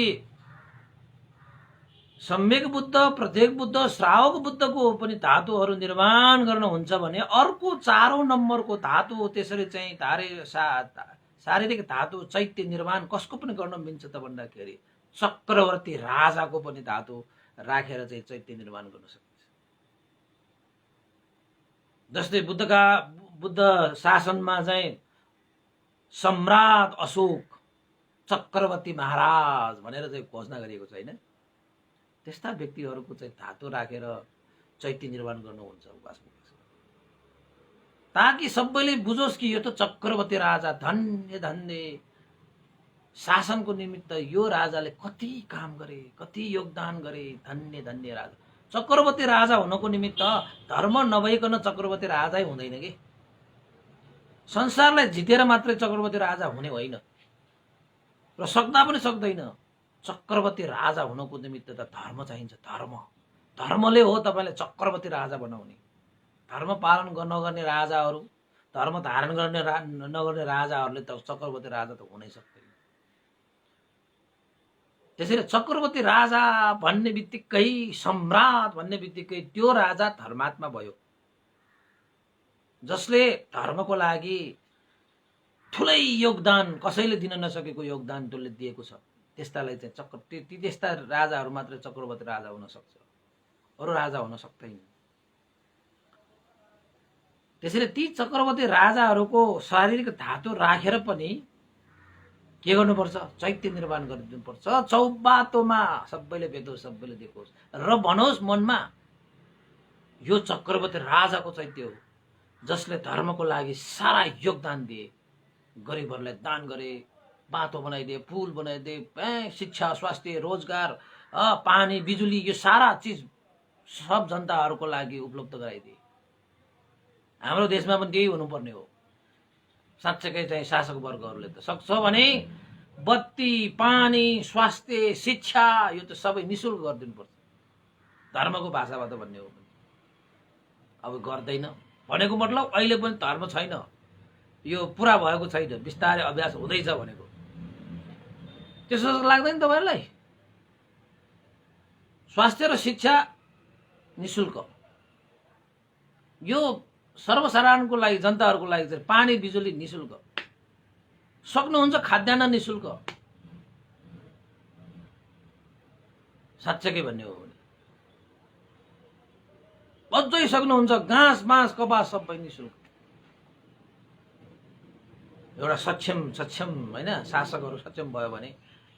सम्यक बुद्ध, प्रत्येक बुद्ध, श्रावक बुद्धको पनि धातुहरू निर्माण गर्न हुन्छ भने अर्को 4औं नम्बरको धातु त्यसरी चाहिँ शारीरिक धातु चैत्य निर्माण कसको पनि गर्न मिल्छ त भन्दाखेरि चक्रवर्ती राजाको पनि धातु राखेर चाहिँ चैत्य निर्माण गर्न सकिन्छ। जस्तै बुद्ध शासनमा चाहिँ सम्राट अशोक चक्रवर्ती महाराज भनेर चाहिँ घोषणा गरिएको छ, होइन? त्यस्ता व्यक्तिहरूको चाहिँ धातु राखेर चैत्य निर्माण गर्नुहुन्छ ताकि सबैले बुझोस् कि यो त चक्रवर्ती राजा, धन्य धन्य शासनको निमित्त यो राजाले कति काम गरे, कति योगदान गरे, धन्य धन्य राजा। चक्रवर्ती राजा हुनको निमित्त धर्म नभइकन चक्रवर्ती राजै हुँदैन कि। संसारलाई जितेर मात्रै चक्रवर्ती राजा हुने होइन र सक्दा पनि सक्दैन। चक्रवर्ती राजा हुनको निमित्त त धर्म चाहिन्छ। धर्मले हो तपाईलाई चक्रवर्ती राजा बनाउने। धर्म पालन नगर्ने राजाहरू, धर्म धारण नगर्ने राजाहरूले त चक्रवर्ती राजा त हुनै सक्दैन। त्यसैले चक्रवर्ती राजा भन्ने बित्तिकै, सम्राट भन्ने बित्तिकै त्यो राजा धर्मात्मा भयो, जसले धर्मको लागि ठुलै योगदान, कसैले दिन नसकेको योगदान त्यसले दिएको छ। त्यस्तालाई चाहिँ त्यस्ता राजाहरू मात्र चक्रवर्ती राजा हुन सक्छ, अरू राजा हुन सक्दैन। त्यसैले ती चक्रवर्ती राजाहरूको शारीरिक धातु राखेर पनि के गर्नुपर्छ? चैत्य निर्माण गरिदिनुपर्छ। चौबाटोमा सबैले भेटोस्, सबैले देखोस् र भनोस् मनमा यो चक्रवर्ती राजाको चैत्य हो, जसले धर्मको लागि सारा योगदान दिए, गरिबहरूलाई दान गरे, बाटो बनाइदिए, पुल बनाइदिए, शिक्षा, स्वास्थ्य, रोजगार, पानी, बिजुली, यो सारा चिज सब जनताहरूको लागि उपलब्ध गराइदिए। हाम्रो देशमा पनि त्यही हुनुपर्ने हो। साँच्चैकै चाहिँ शासक वर्गहरूले त सक्छ भने बत्ती, पानी, स्वास्थ्य, शिक्षा यो त सबै निःशुल्क गरिदिनुपर्छ, धर्मको भाषाबाट भन्ने हो। अब गर्दैन भनेको मतलब अहिले पनि धर्म छैन, यो पुरा भएको छैन, बिस्तारै अभ्यास हुँदैछ भनेको। त्यसो लाग्दैन तपाईहरुलाई? स्वास्थ्य र शिक्षा निःशुल्क, यो सर्वसाधारणको लागि, जनताहरूको लागि चाहिँ पानी, बिजुली निःशुल्क, सक्नुहुन्छ खाद्यान्न निःशुल्क। साँच्चै भन्ने हो भने अझै सक्नुहुन्छ घाँस, बाँस, कपास सबै निःशुल्क। एउटा सक्षम हैन शासकहरू सक्षम भयो भने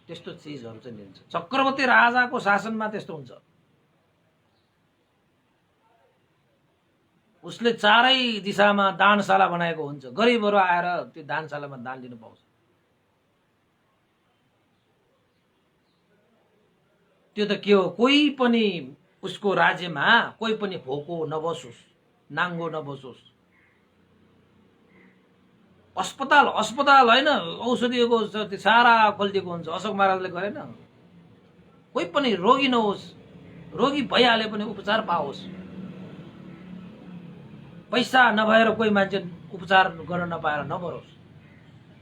त्यस्तो चीजहरू चाहिँ दिन्छ। चक्रवर्ती राजाको शासनमा त्यस्तो हुन्छ। उसले चारै दिशामा दानशाला बनाएको हुन्छ, गरिबहरू आएर त्यो दानशालामा दान लिन पाउँछ। त्यो त के हो, कोही पनि उसको राज्यमा कोही पनि भोको नबसोस्, नाङ्गो नबसोस्। अस्पताल हैन, औषधिको सारा खोलिदिएको हुन्छ, अशोक महाराजले गरेन? कोही पनि रोगी नहोस्, रोगी भइहाले पनि उपचार पाओस्। पैसा नभएर कोही मान्छे उपचार गर्न नपाएर नमरोस्।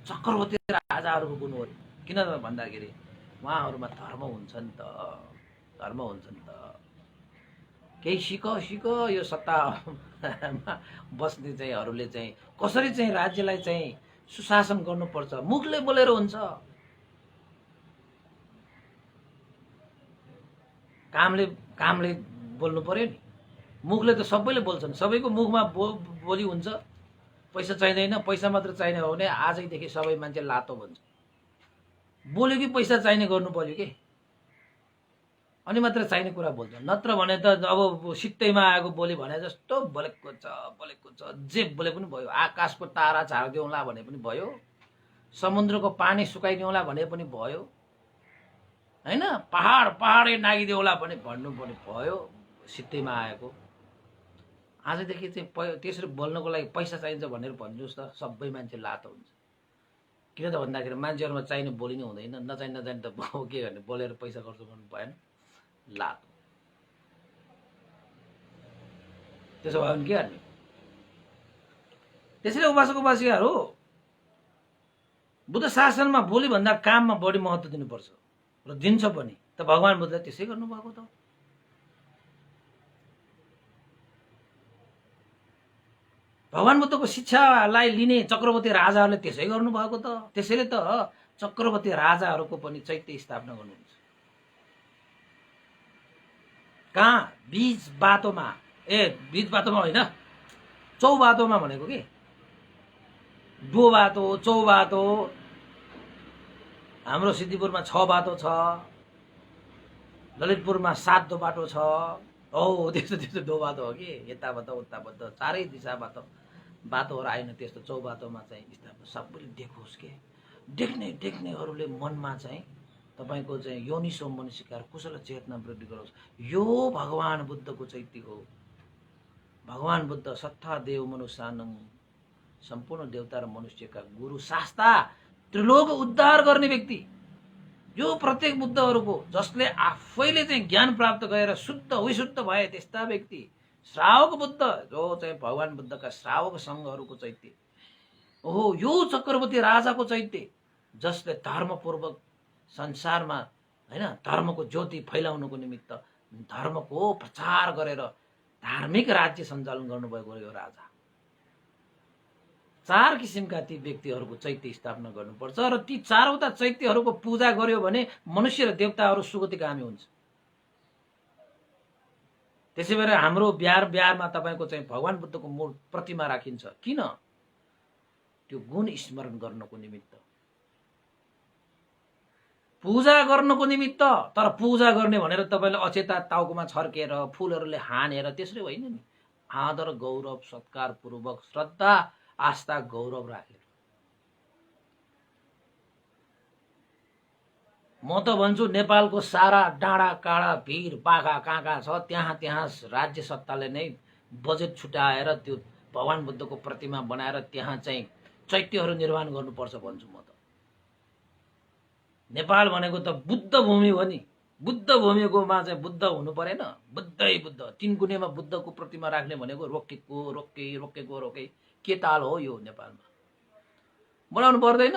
चक्रवर्ती राजाहरूको गुण हो। किन भन्दाखेरि उहाँहरूमा धर्म हुन्छ नि त, धर्म हुन्छ नि त। केही सिक यो सत्तामा बस्ने चाहिँ हरूले चाहिँ कसरी चाहिँ राज्यलाई चाहिँ सुशासन गर्नुपर्छ मुखले बोलेर हुन्छ। कामले बोल्नु पर्यो नि। मुखले त सबैले बोल्छन्, सबैको मुखमा बोली हुन्छ। पैसा चाहिँदैन, पैसा मात्र चाहिने हो भने आजैदेखि सबै मान्छे लातो भन्छ। बोल्यो कि पैसा चाहिने गर्नु पर्यो के, अनि मात्र चाहिने कुरा बोल्छ। नत्र भने त अब सित्तैमा आएको बोली भने जस्तो बोलेको छ, जे बोले पनि भयो। आकाशको तारा झारिदिउँला भने पनि भयो, समुद्रको पानी सुकाइदिउँला भने पनि भयो। होइन, पहाडै नागिदेऊला पनि भन्नु पनि भयो, सित्तैमा आएको। आजदेखि चाहिँ त्यसरी बोल्नको लागि पैसा चाहिन्छ भनेर भनिदिनुहोस् त, सबै मान्छे लातो हुन्छ। किन त भन्दाखेरि मान्छेहरूमा चाहिने बोली नै हुँदैन, नचाहिने त के गर्ने, बोलेर पैसा खर्च गर्नु भएन, लातो। त्यसो भयो भने के गर्ने? त्यसैले उपासकहरू बुद्ध शासनमा बोलीभन्दा काममा बढी महत्त्व दिनुपर्छ र दिन्छ पनि। त भगवान् बुद्धले त्यसै गर्नुभएको त। भगवान् बुद्धको शिक्षालाई लिने चक्रवर्ती राजाहरूले त्यसै गर्नुभएको त। त्यसैले त चक्रवर्ती राजाहरूको पनि चैत्य स्थापना गर्नुहुन्छ। कहाँ? बीच बाटोमा, बीच बाटोमा होइन, चौबाटोमा भनेको के, डो बाटो, चौबाटो। हाम्रो सिद्धिपुरमा 6 बाटो छ, ललितपुरमा 7 बाटो छ। त्यस्तो डो बाटो हो कि, यताबाट उताबाट चारै दिशाबाट बाटोहरू आएन। त्यस्तो चौबाटोमा चाहिँ स्थापना सबैले देखोस् के, देख्नेहरूले मनमा चाहिँ तपाईको चाहिँ योनिसो मनुष्यकार कुशल चेतना वृद्धि गरोस्। यो भगवान् बुद्धको चैत्य हो। भगवान् बुद्ध सत्ता देव मनुष्यानङ, सम्पूर्ण देवता र मनुष्यका गुरु शास्ता, त्रिलोक उद्धार गर्ने व्यक्ति। यो प्रत्येक बुद्धहरूको, जसले आफैले चाहिँ ज्ञान प्राप्त गरेर शुद्ध विशुद्ध भए त्यस्ता व्यक्ति, श्रावक बुद्ध, जो चाहिँ भगवान् बुद्धका श्रावक सङ्घहरूको चैत्य। यो चक्रवर्ती राजाको चैत्य, जसले धर्मपूर्वक संसारमा होइन धर्मको ज्योति फैलाउनुको निमित्त धर्मको प्रचार गरेर धार्मिक राज्य सञ्चालन गर्नुभएको यो राजा। 4 किसिमका ती व्यक्तिहरूको चैत्य स्थापना गर्नुपर्छ र ती 4वटा चैत्यहरूको पूजा गर्यो भने मनुष्य र देवताहरू सुगतिगामी हुन्छ। त्यसै भएर हाम्रो बिहारमा तपाईको चाहिँ भगवान् बुद्धको मूल प्रतिमा राखिन्छ। किन? त्यो गुण स्मरण गर्नको निमित्त, पूजा गर्नको निमित्त। तर पूजा गर्ने भनेर तपाईले अचेता टाउकोमा छर्केर फूलहरूले हानेर त्यसरी होइन नि। आदर गौरव सत्कार पूर्वक, श्रद्धा आस्था गौरव राखेर। म त भन्छु नेपालको सारा डाँडा काँडा भिर पाखा कहाँ छ त्यहाँ राज्य सत्ताले नै बजेट छुटाएर त्यो भगवान् बुद्धको प्रतिमा बनाएर त्यहाँ चाहिँ चैत्यहरू निर्माण गर्नुपर्छ भन्छु म त। नेपाल भनेको त बुद्ध भूमि हो नि। बुद्ध भूमिकोमा चाहिँ बुद्ध हुनु परेन? बुद्धै बुद्ध। 3 कुनेमा बुद्धको प्रतिमा राख्ने भनेको रोके के ताल हो यो? नेपालमा बनाउनु पर्दैन?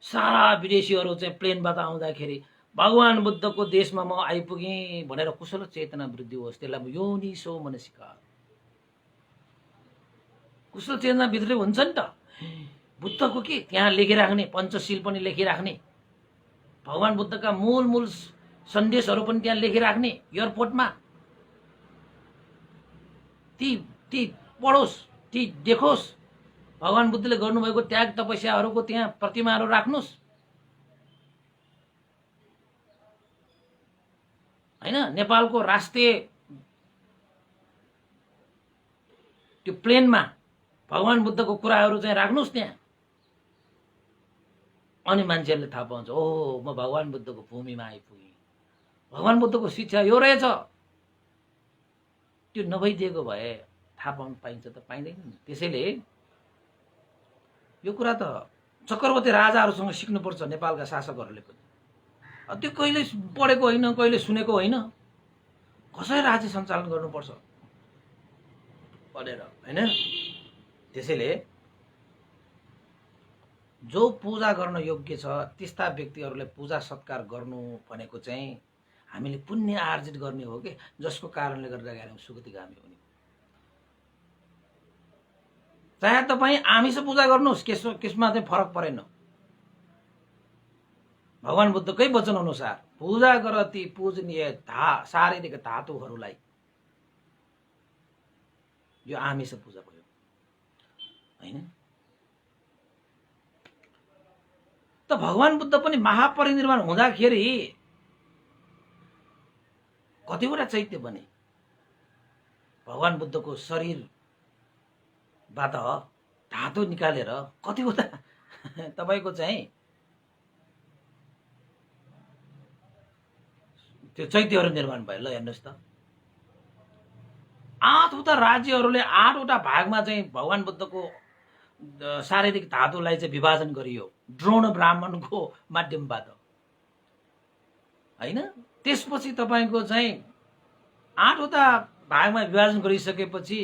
सारा विदेशीहरू चाहिँ प्लेनबाट आउँदाखेरि भगवान् बुद्धको देशमा म आइपुगेँ भनेर कुशल चेतना वृद्धि होस्। त्यसलाई योनिसो मनस्कार, कुशल चेतना भित्र हुन्छ नि त। बुद्धको के त्यहाँ लेखिराख्ने, पञ्चशील पनि लेखिराख्ने, भगवान् बुद्धका मूल सन्देशहरू पनि त्यहाँ लेखिराख्ने, एयरपोर्टमा ती पढोस्, ती देखोस्। भगवान् बुद्धले गर्नुभएको त्याग तपस्याहरूको त्यहाँ प्रतिमाहरू राख्नुस् हैन। नेपालको राष्ट्रिय त्यो प्लेनमा भगवान् बुद्धको कुराहरू चाहिँ राख्नुस् त्यहाँ। अनि मान्छेहरूले थाहा पाउँछ, ओहो म भगवान् बुद्धको भूमिमा आइपुगेँ। भगवान् बुद्धको शिक्षा यो रहेछ। त्यो नभइदिएको भए थाहा पाउनु पाइन्छ त? पाइँदैन नि। त्यसैले यो कुरा त चक्रवर्ती राजाहरूसँग सिक्नुपर्छ नेपालका शासकहरूले पनि। त्यो कहिले पढेको होइन, कहिले सुनेको होइन, कसरी राज्य सञ्चालन गर्नुपर्छ भनेर हैन। त्यसैले जो पूजा गर्न योग्य छ त्यस्ता व्यक्तिहरूले पूजा सत्कार गर्नु भनेको चाहिँ हामीले पुण्य आर्जित गर्ने हो कि, जसको कारणले गर्दाखेरि हामी सुगतिगामी हुने। चाहे तपाईँ आमिष पूजा गर्नुहोस्, त्यसमा चाहिँ फरक परेन। भगवान् बुद्धकै वचन अनुसार पूजा गर ती पूजनीय शारीरिक धातुहरूलाई। यो आमिष पूजा भयो हैन। त भगवान् बुद्ध पनि महापरिनिर्वाण हुँदाखेरि कतिवटा चैत्य बने? भगवान् बुद्धको शरीरबाट धातु निकालेर कतिवटा तपाईको चाहिँ त्यो चैत्यहरू निर्माण भयो। ल हेर्नुहोस् त, 8वटा राज्यहरूले 8वटा भागमा चाहिँ भगवान बुद्धको शारीरिक धातुलाई चाहिँ विभाजन गरियो द्रोण ब्राह्मणको माध्यमबाट, होइन? त्यसपछि तपाईँको चाहिँ 8वटा भागमा विभाजन गरिसकेपछि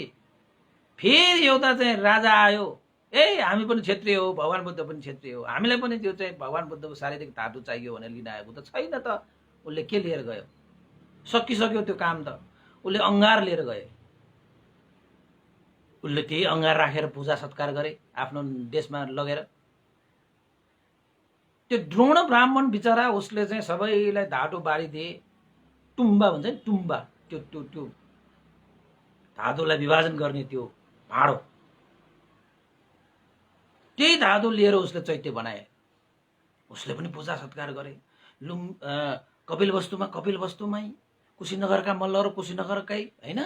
फेरि एउटा चाहिँ राजा आयो, ए हामी पनि क्षेत्रीय हो, भगवान बुद्ध पनि क्षेत्रीय हो, हामीलाई पनि त्यो चाहिँ भगवान बुद्धको शारीरिक धातु चाहियो भनेर लिन आएको त छैन त। उसले के लिएर गयो? सकिसक्यो त्यो काम त। उसले अङ्गार लिएर गए, उसले त्यही अङ्गार राखेर पूजा सत्कार गरे आफ्नो देशमा लगेर। त्यो द्रोण ब्राह्मण बिचरा उसले चाहिँ सबैलाई धातु बाँडिदिए, टुम्बा भन्छ नि, टुम्बा, त्यो त्यो त्यो धातुलाई विभाजन गर्ने त्यो भाँडो, त्यही धातु लिएर उसले चैत्य बनाए। उसले पनि पूजा सत्कार गरे। कपिल वस्तुमै कुशीनगरका मल्लहरू कुशीनगरकै, होइन?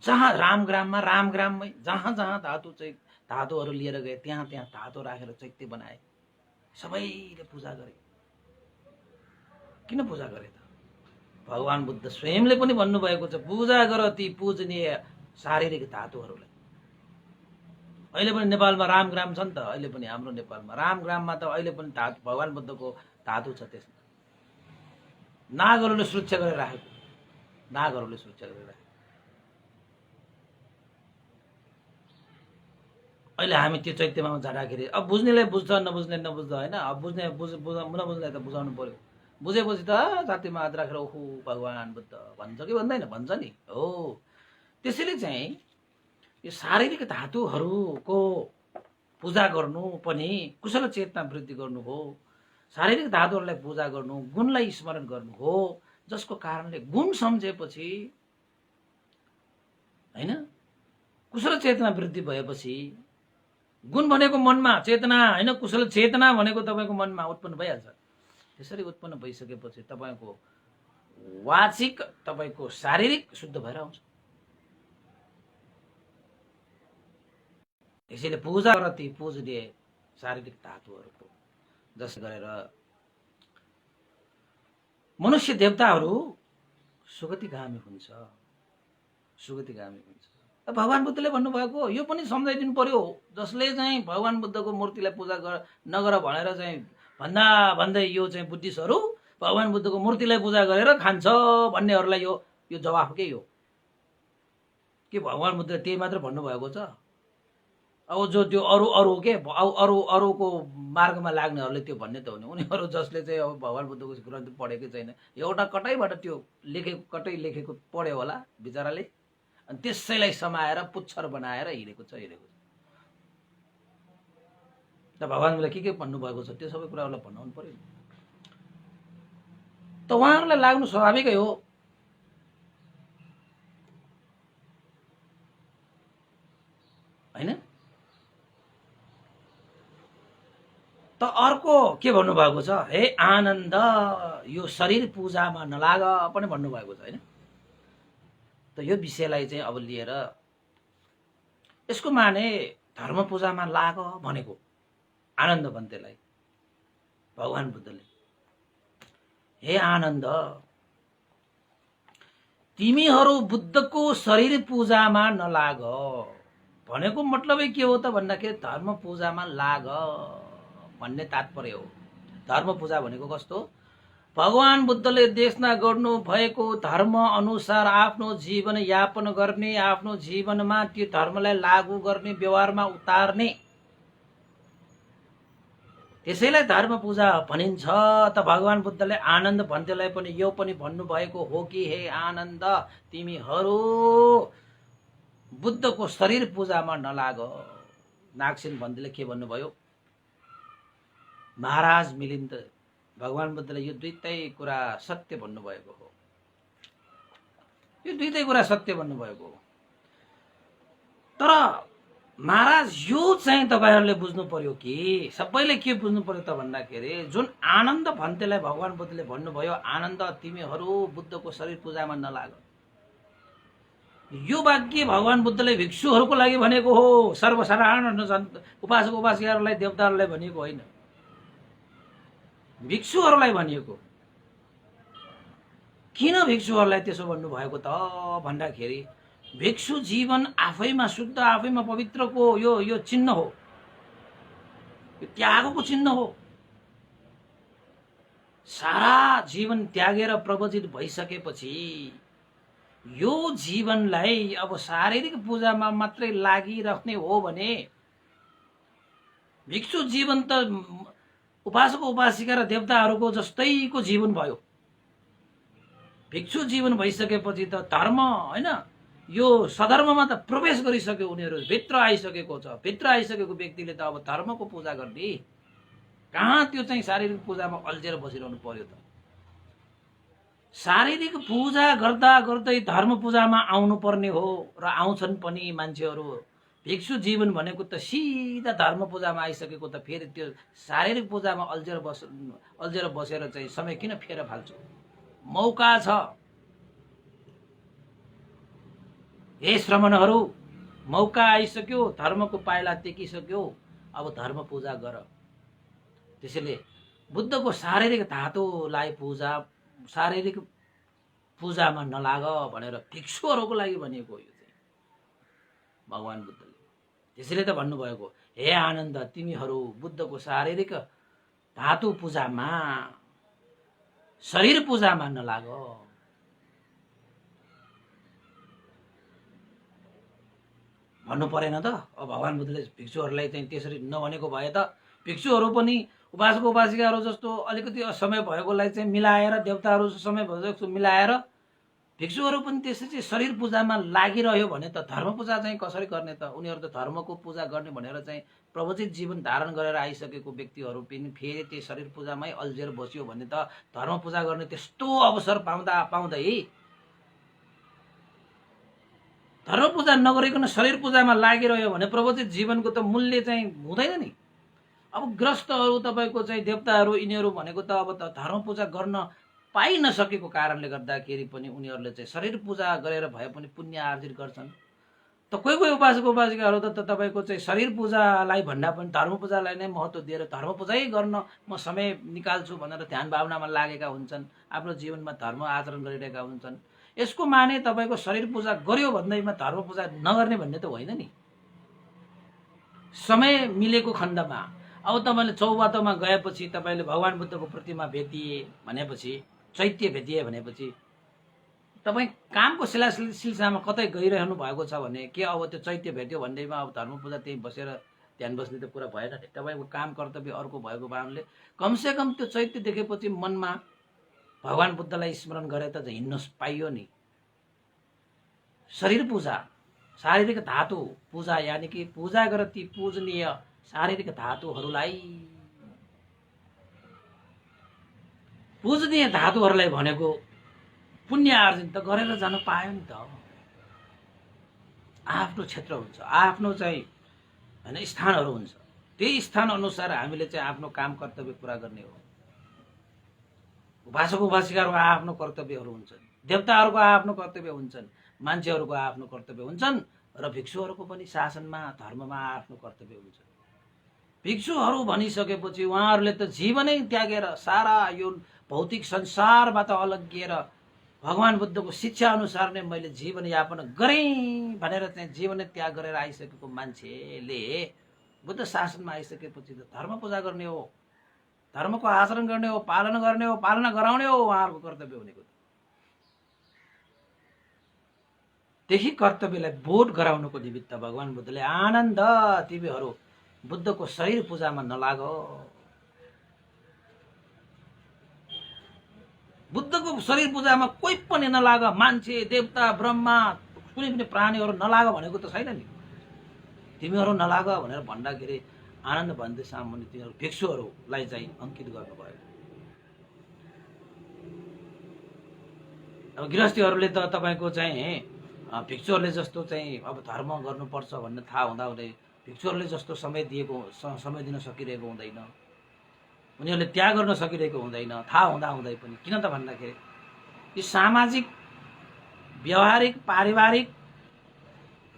जहाँ रामग्राममै जहाँ धातुहरू लिएर गए त्यहाँ धातु राखेर चैत्य बनाए। सबैले पूजा गरे। किन पूजा गरे त? भगवान बुद्ध स्वयंले पनि भन्नुभएको छ, पूजा गर ती पूजनीय शारीरिक धातुहरूलाई। अहिले पनि नेपालमा रामग्राम छ नि त, अहिले पनि हाम्रो नेपालमा रामग्राममा त अहिले पनि धातु भगवान बुद्धको धातु छ। त्यसमा नागहरूले सुरक्षा गरेर राखेको, नागहरूले सुरक्षा गरेर राखेको। अहिले हामी त्यो चैत्यमा जाँदाखेरि अब बुझ्नेलाई बुझ्छ, नबुझ्ने नबुझ्छ, होइन? अब नबुझ्नेलाई त बुझाउनु पर्यो। बुझेपछि त छातीमा हात राखेर ओहो भगवान बुद्ध भन्छ कि भन्दैन? भन्छ नि। हो, त्यसैले चाहिँ यो शारीरिक धातुहरूको पूजा गर्नु पनि कुशल चेतना वृद्धि गर्नु हो। शारीरिक धातुहरूलाई पूजा गर्नु, गुणलाई स्मरण गर्नु हो, जसको कारणले गुण सम्झेपछि, होइन, कुशल चेतना वृद्धि भएपछि गुण भनेको मनमा चेतना, होइन, कुशल चेतना भनेको तपाईँको मनमा उत्पन्न भइहाल्छ। त्यसरी उत्पन्न भइसकेपछि तपाईँको वाचिक, तपाईँको शारीरिक शुद्ध भएर आउँछ। त्यसैले पूजा र ती पूजनीय शारीरिक धातुहरूको, जसले गरेर मनुष्य देवताहरू सुगतिगामी हुन्छ, सुगतिगामी हुन्छ। भगवान बुद्धले भन्नुभएको यो पनि सम्झाइदिनु पर्यो। जसले चाहिँ भगवान बुद्धको मूर्तिलाई पूजा नगर भनेर चाहिँ भन्दै यो चाहिँ बुद्धिस्टहरू भगवान बुद्धको मूर्तिलाई पूजा गरेर खान्छ भन्नेहरूलाई यो जवाफ के हो? के भगवान बुद्धले त्यही मात्र भन्नुभएको छ? अब जो त्यो अरूको मार्गमा लाग्नेहरूले त्यो भन्ने त हो नि। उनीहरू जसले चाहिँ अब भगवान बुद्धको ग्रन्थ पढेकै छैन, एउटा कतैबाट त्यो लेखेको पढ्यो होला बिचराले, अनि त्यसैलाई समाएर पुच्छर बनाएर हिँडेको छ। त भगवानले के भन्नुभएको छ त्यो सबै कुराहरूलाई भन्नु पर्यो। त उहाँहरूलाई लाग्नु स्वाभाविकै हो, होइन? त अर्को के भन्नुभएको छ? हे आनन्द, यो शरीर पूजामा नलाग पनि भन्नुभएको छ, होइन? त यो विषयलाई चाहिँ अब लिएर यसको माने धर्म पूजामा लाग भनेको आनन्द भन्तेलाई भगवान बुद्धले। हे आनन्द, तिमीहरू बुद्धको शरीर पूजामा नलाग भनेको मतलबै के हो त भन्दाखेरि धर्म पूजामा लाग भन्ने तात्पर्य हो। धर्म पूजा भनेको कस्तो? भगवान बुद्धले देशना गर्नु भएको धर्म अनुसार आफ्नो जीवन यापन गर्ने, आफ्नो जीवनमा त्यो धर्मलाई लागू गर्ने, व्यवहारमा उतार्ने, त्यसैलाई धर्म पूजा भनिन्छ। त भगवान बुद्धले आनन्द भन्तेलाई पनि यो पनि भन्नुभएको हो कि हे आनन्द, तिमीहरू बुद्धको शरीर पूजामा नलाग। नागसेन भन्तेले के भन्नुभयो? महाराज मिलिन्द भगवान बुद्धले यो दुईटै कुरा सत्य भन्नुभएको हो। यो दुईटै कुरा सत्य भन्नुभएको हो। तर महाराज यो चाहिँ तपाईहरुले बुझ्नु पर्यो कि सबैले के बुझ्नु पर्यो त भन्दाखेरि जुन आनन्द भन्तेलाई भगवान बुद्धले भन्नुभयो, आनन्द तिमीहरू बुद्धको शरीर पूजामा नलाग, यो वाक्य भगवान बुद्धले भिक्षुहरूको लागि भनेको हो। सर्वसाधारण उपासक उपासिकाहरूलाई, देवताहरूलाई भनिएको होइन, भिक्षुहरूलाई भनिएको। किन भिक्षुहरूलाई त्यसो भन्नुभएको त भन्दाखेरि भिक्षु जीवन आफैमा शुद्ध, आफैमा पवित्रको यो चिन्ह हो, यो त्यागको चिन्ह हो। सारा जीवन त्यागेर प्रवचित भइसकेपछि यो जीवनलाई अब शारीरिक पूजामा मात्रै लागिराख्ने हो भने भिक्षु जीवन त उपासक उपासिका र देवताहरूको जस्तैको जीवन भयो। भिक्षु जीवन भइसकेपछि त धर्म हैन, यो सधर्ममा त प्रवेश गरिसक्यो उनीहरू, भित्र आइसकेको छ। भित्र आइसकेको व्यक्तिले त अब धर्मको पूजा गर्ने, कहाँ त्यो चाहिँ शारीरिक पूजामा अल्झेर बसिरहनु पर्यो त। शारीरिक पूजा गर्दा गर्दै धर्म पूजामा आउनु पर्ने हो र आउँछन् पनि मान्छेहरू। भिक्षु जीवन भनेको त सिधा धर्म पूजामा आइसकेको त फेरि त्यो शारीरिक पूजामा अल्झेर बसेर चाहिँ समय किन फेर फाल्छु? मौका छ। हे श्रमणहरू, मौका आइसक्यो, धर्मको पाइला टेकिसक्यो, अब धर्म पूजा गर। त्यसैले बुद्धको शारीरिक धातुलाई शारीरिक पूजामा नलाग भनेर भिक्षुहरूको लागि भनिएको यो चाहिँ भगवान बुद्धले। त्यसैले त भन्नुभएको, हे आनन्द, तिमीहरू बुद्धको शारीरिक धातु पूजामा, शरीर पूजामा नलाग। भन्नु परेन त? अब भगवान बुद्धले भिक्षुहरूलाई चाहिँ त्यसरी नभनेको भए त भिक्षुहरू पनि उपासक उपासिकाहरू जस्तो अलिकति समय भएकोलाई चाहिँ मिलाएर, देवताहरू समय भएको मिलाएर भिक्षुहरू पनि त्यसरी शरीर पूजामा लागिरह्यो भने त धर्म पूजा चाहिँ कसरी गर्ने त? उनीहरू त धर्मको पूजा गर्ने भनेर चाहिँ प्रवचित जीवन धारण गरेर आइसकेको व्यक्तिहरू पनि फेरि त्यो शरीर पूजामै अल्झेर बस्यो भने त धर्म पूजा गर्ने त्यस्तो अवसर पाउँदै धर्म पूजा नगरिकन शरीर पूजामा लागिरह्यो भने प्रवचित जीवनको त मूल्य चाहिँ हुँदैन नि। अब ग्रस्तहरू, तपाईँको चाहिँ देवताहरू, यिनीहरू भनेको त अब त धर्म पूजा गर्न पाइ नसकेको कारणले गर्दाखेरि पनि उनीहरूले चाहिँ शरीर पूजा गरेर भए पनि पुण्य आर्जित गर्छन्। त कोही कोही उपासक उपासिकाहरू त तपाईँको चाहिँ शरीर पूजालाई भन्दा पनि धर्म पूजालाई नै महत्त्व दिएर धर्म पूजै गर्न म समय निकाल्छु भनेर ध्यान भावनामा लागेका हुन्छन्, आफ्नो जीवनमा धर्म आचरण गरिरहेका हुन्छन्। यसको माने तपाईँको शरीर पूजा गर्यो भन्दैमा धर्म पूजा नगर्ने भन्ने त होइन नि। समय मिलेको खण्डमा अब तपाईँले चौबाटोमा गएपछि, तपाईँले भगवान बुद्धको प्रतिमा भेटिए भनेपछि, चैत्य भेटिए भनेपछि तपाईँ कामको सिलसिलामा कतै गइरहनु भएको छ भने के अब त्यो चैत्य भेट्यो भन्दैमा अब धर्म पूजा त्यही बसेर ध्यान बस्ने त कुरा भएन नि। तपाईँको काम कर्तव्य अर्को भएको कारणले कमसेकम त्यो चैत्य देखेपछि मनमा भगवान बुद्धलाई स्मरण गरे त हिँड्न पाइयो नि। शरीर पूजा, शारीरिक धातु पूजा, यानि कि पूजा गर ती पूजनीय शारीरिक धातुहरूलाई भनेको पुण्य आर्जन त गरेर जान पायो नि त। आफ्नो क्षेत्र हुन्छ, आफ्नो चाहिँ हैन स्थानहरू हुन्छ, त्यही स्थान अनुसार हामीले चाहिँ आफ्नो काम कर्तव्य पुरा गर्ने हो। उपासक उपासिकाहरूको आफ्नो कर्तव्यहरू हुन्छन्, देवताहरूको आफ्नो कर्तव्य हुन्छन्, मान्छेहरूको आफ्नो कर्तव्य हुन्छन् र भिक्षुहरूको पनि शासनमा धर्ममा आफ्नो कर्तव्य हुन्छ। भिक्षुहरू भनिसकेपछि उहाँहरूले त जीवनै त्यागेर, सारा यो भौतिक संसारबाट अलग्गिएर भगवान बुद्धको शिक्षा अनुसार नै मैले जीवनयापन गरेँ भनेर चाहिँ जीवन त्याग गरेर आइसकेको मान्छेले बुद्ध शासनमा आइसकेपछि त धर्म पूजा गर्ने हो, धर्मको आचरण गर्ने हो, पालन गर्ने हो, पालना गराउने हो उहाँहरूको कर्तव्य भनेको। त्यही कर्तव्यलाई बोध गराउनको निमित्त भगवान बुद्धले आनन्द, तिमीहरू बुद्धको शरीर पूजामा नलाग, बुद्धको शरीर पूजामा कोही पनि नलाग, मान्छे देवता ब्रह्मा कुनै पनि प्राणीहरू नलाग भनेको त छैन नि। तिमीहरू नलाग भनेर भन्दाखेरि आनन्द भन्दै सामान्य तिनीहरू भिक्षुहरूलाई चाहिँ अंकित गर्नुभयो। अब गृहस्थीहरूले त तपाईँको चाहिँ भिक्षुहरूले जस्तो चाहिँ अब धर्म गर्नुपर्छ भन्ने थाहा हुँदाहुँदै भिक्षुहरूले जस्तो समय दिन सकिरहेको हुँदैन, उनीहरूले त्याग गर्न सकिरहेको हुँदैन, थाहा हुँदाहुँदै पनि। किन त भन्दाखेरि यो सामाजिक, व्यवहारिक, पारिवारिक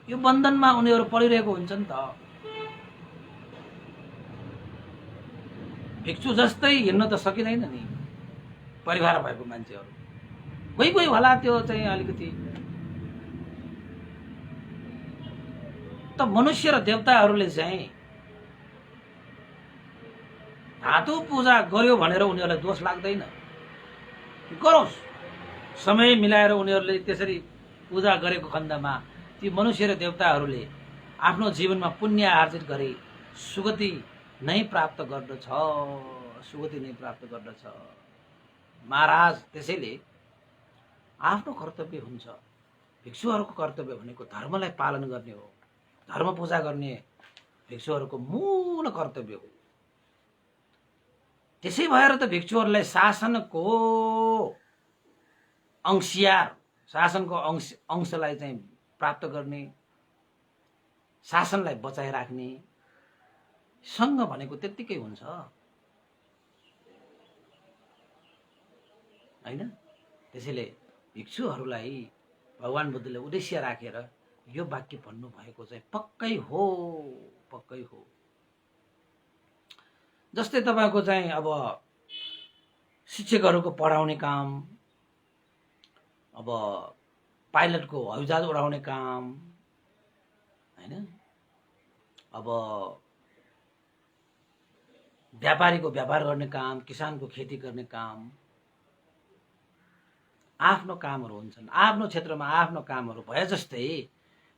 यो बन्धनमा उनीहरू परिरहेको हुन्छ नि त। भिक्षु जस्तै हिँड्न त सकिँदैन नि परिवार भएको मान्छेहरू। कोही कोही होला त्यो चाहिँ अलिकति। त मनुष्य र देवताहरूले चाहिँ धातु पूजा गर्यो भनेर उनीहरूलाई दोष लाग्दैन। गरोस्, समय मिलाएर उनीहरूले त्यसरी पूजा गरेको खण्डमा ती मनुष्य र देवताहरूले आफ्नो जीवनमा पुण्य आर्जित गरे सुगति नै प्राप्त गर्दछ, सुगति नै प्राप्त गर्दछ महाराज। त्यसैले आफ्नो कर्तव्य हुन्छ। भिक्षुहरूको कर्तव्य भनेको धर्मलाई पालन गर्ने हो। धर्म पूजा गर्ने भिक्षुहरूको मूल कर्तव्य हो। त्यसै भएर त भिक्षुहरूलाई शासनको अंशियार, शासनको अंशलाई चाहिँ प्राप्त गर्ने, शासनलाई बचाइराख्ने सङ्घ भनेको त्यत्तिकै हुन्छ हैन। त्यसैले भिक्षुहरूलाई भगवान बुद्धले उद्देश्य राखेर यो वाक्य भन्नुभएको चाहिँ पक्कै हो, पक्कै हो। जस्तै तपाईको चाहिँ अब शिक्षकहरूको पढाउने काम, अब पाइलटको हवाईजहाज उडाउने काम हैन, अब व्यापारीको व्यापार गर्ने काम, किसानको खेती गर्ने काम, आफ्नो कामहरू हुन्छन्। आफ्नो क्षेत्रमा आफ्नो कामहरू भए जस्तै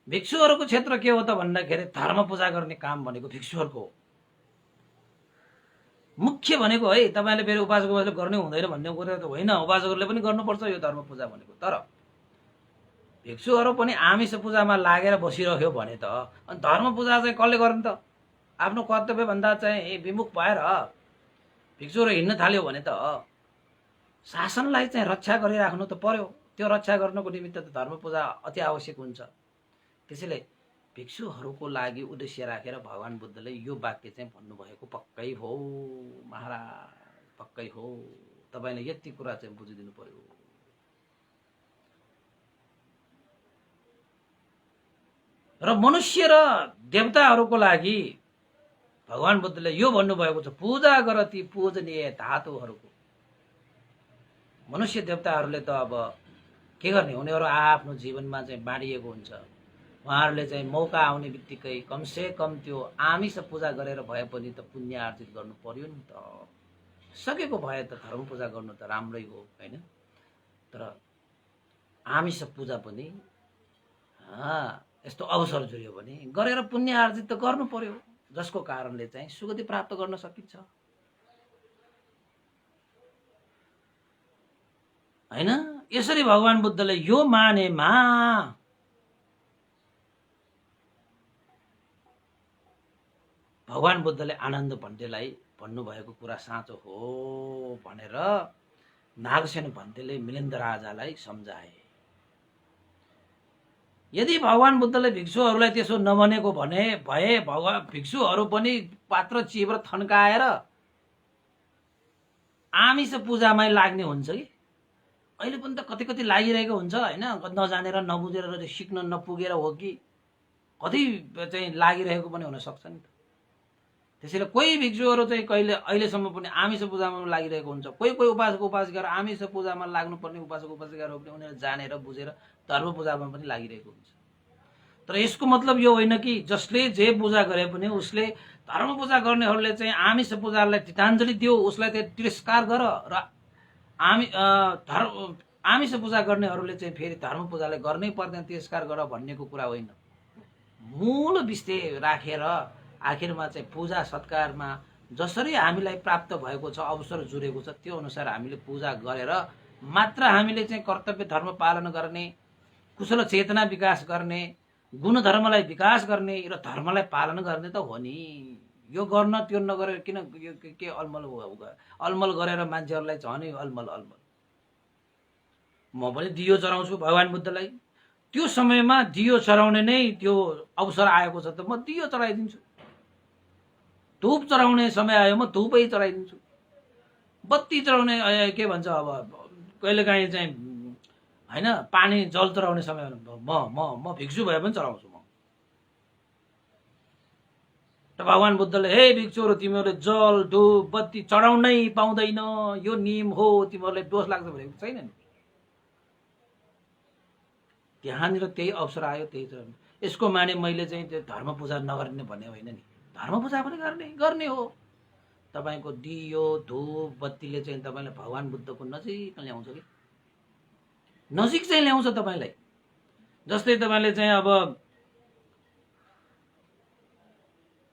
भिक्षुहरूको क्षेत्र के हो त भन्दाखेरि धर्म पूजा गर्ने काम भनेको भिक्षुहरूको मुख्य भनेको है। तपाईले फेरि उपासकहरूले गर्ने हुँदैन भन्ने कुरा त होइन, उपासकहरूले पनि गर्नुपर्छ यो धर्म पूजा भनेको। तर भिक्षुहरू पनि आमिष पूजामा लागेर बसिरह्यो भने त अनि धर्म पूजा चाहिँ कसले गर्ने त? आफ्नो कर्तव्य भन्दा चाहिँ विमुख भएर भिक्षुहरू हिँड्न थाल्यो भने त शासनलाई चाहिँ रक्षा गरिराख्नु त पर्यो। त्यो रक्षा गर्नको निमित्त त धर्म पूजा अति आवश्यक हुन्छ। त्यसैले भिक्षुहरूको लागि उद्देश्य राखेर भगवान बुद्धले यो वाक्य चाहिँ भन्नुभएको पक्कै हो महाराज, पक्कै हो। तपाईले यति कुरा चाहिँ बुझिदिनु पर्यो। र मनुष्य र देवताहरूको लागि भगवान बुद्धले यो भन्नुभएको छ, पूजा गर ती पूजनीय धातुहरूको। मनुष्य देवताहरूले त अब के गर्ने, उनीहरू आफ्नो जीवनमा चाहिँ बाँडिएको हुन्छ। उहाँहरूले चाहिँ मौका आउने बित्तिकै कमसे कम त्यो आमिष पूजा गरेर भए पनि त पुण्य आर्जित गर्नु पर्यो नि त। सकेको भए त धर्म पूजा गर्नु त राम्रै हो हैन। तर आमिष पूजा पनि यस्तो अवसर जुर्यो भने गरेर पुण्य आर्जित त गर्नु पर्यो, जसको कारणले चाहिँ सुगति प्राप्त गर्न सकिन्छ हैन। यसरी भगवान बुद्धले यो मानेमा भगवान बुद्धले आनन्द भन्तेलाई भन्नुभएको कुरा साँचो हो भनेर नागसेन भन्तेले मिलिन्द राजालाई सम्झाए। यदि भगवान बुद्धले भिक्षुहरूलाई त्यसो नभनेको भने भए भिक्षुहरू पनि पात्र चिब्र थन्काएर आमिष पूजामै लाग्ने हुन्छ कि। अहिले पनि त कति कति लागिरहेको हुन्छ हैन, नजानेर नबुझेर सिक्न नपुगेर हो कि कति चाहिँ लागिरहेको पनि हुन सक्छ नि त। त्यसैले कोही भिक्षुहरू चाहिँ कहिले अहिलेसम्म पनि आमिष पूजामा लागिरहेको हुन्छ। कोही कोही उपासक उपासिकाहरू आमिष पूजामा लाग्नुपर्ने उपासक उपासिकाहरू पनि उनीहरू जानेर बुझेर धर्म पूजामा पनि लागिरहेको हुन्छ। तर यसको मतलब यो होइन कि जसले जे पूजा गरे पनि उसले धर्म पूजा गर्नेहरूले चाहिँ आमिष पूजालाई तिताञ्जली दियो, उसलाई चाहिँ तिरस्कार गर, र आमिष पूजा गर्नेहरूले चाहिँ फेरि धर्म पूजालाई गर्नै पर्दैन तिरस्कार गर भन्नेको कुरा होइन। मूल विषय राखेर आखिरमा चाहिँ पूजा सत्कारमा जसरी हामीलाई प्राप्त भएको छ, अवसर जुरेको छ, त्यो अनुसार हामीले पूजा गरेर मात्र हामीले चाहिँ कर्तव्य धर्म पालन गर्ने, कुशल चेतना विकास गर्ने, गुण धर्मलाई विकास गर्ने र धर्मलाई पालन गर्ने त हो नि। यो गर्न त्यो नगरेर किन के अलमल गरेर मान्छेहरूलाई झनै अलमल अलमल। म पनि दियो चढाउँछु भगवान बुद्धलाई, त्यो समयमा दियो चढाउने नै त्यो अवसर आएको छ त म दियो चढाइदिन्छु। धूप चढाउने समय आयो म धूपै चढाइदिन्छु। बत्ती चढाउने के भन्छ अब कहिलेकाहीँ चाहिँ हैन, पानी जल चढाउने समय म भिक्षु भए पनि चढाउँछु म। त भगवान बुद्धले हे भिक्षुहरू तिमीहरूले जल धूप बत्ती चढाउनै पाउँदैन, यो नियम हो, तिमीहरूलाई दोष लाग्छ भनेको छैन नि। त्यहाँनिर त्यही अवसर आयो, त्यही चरण। यसको माने मैले चाहिँ त्यो धर्म पूजा नगर्ने भन्ने होइन नि, धर्म पूजा पनि गर्ने हो। तपाईँको दियो धूप बत्तीले चाहिँ तपाईँलाई भगवान् बुद्धको नजिक ल्याउँछ कि नजिक चाहिँ ल्याउँछ तपाईँलाई। जस्तै तपाईँले चाहिँ अब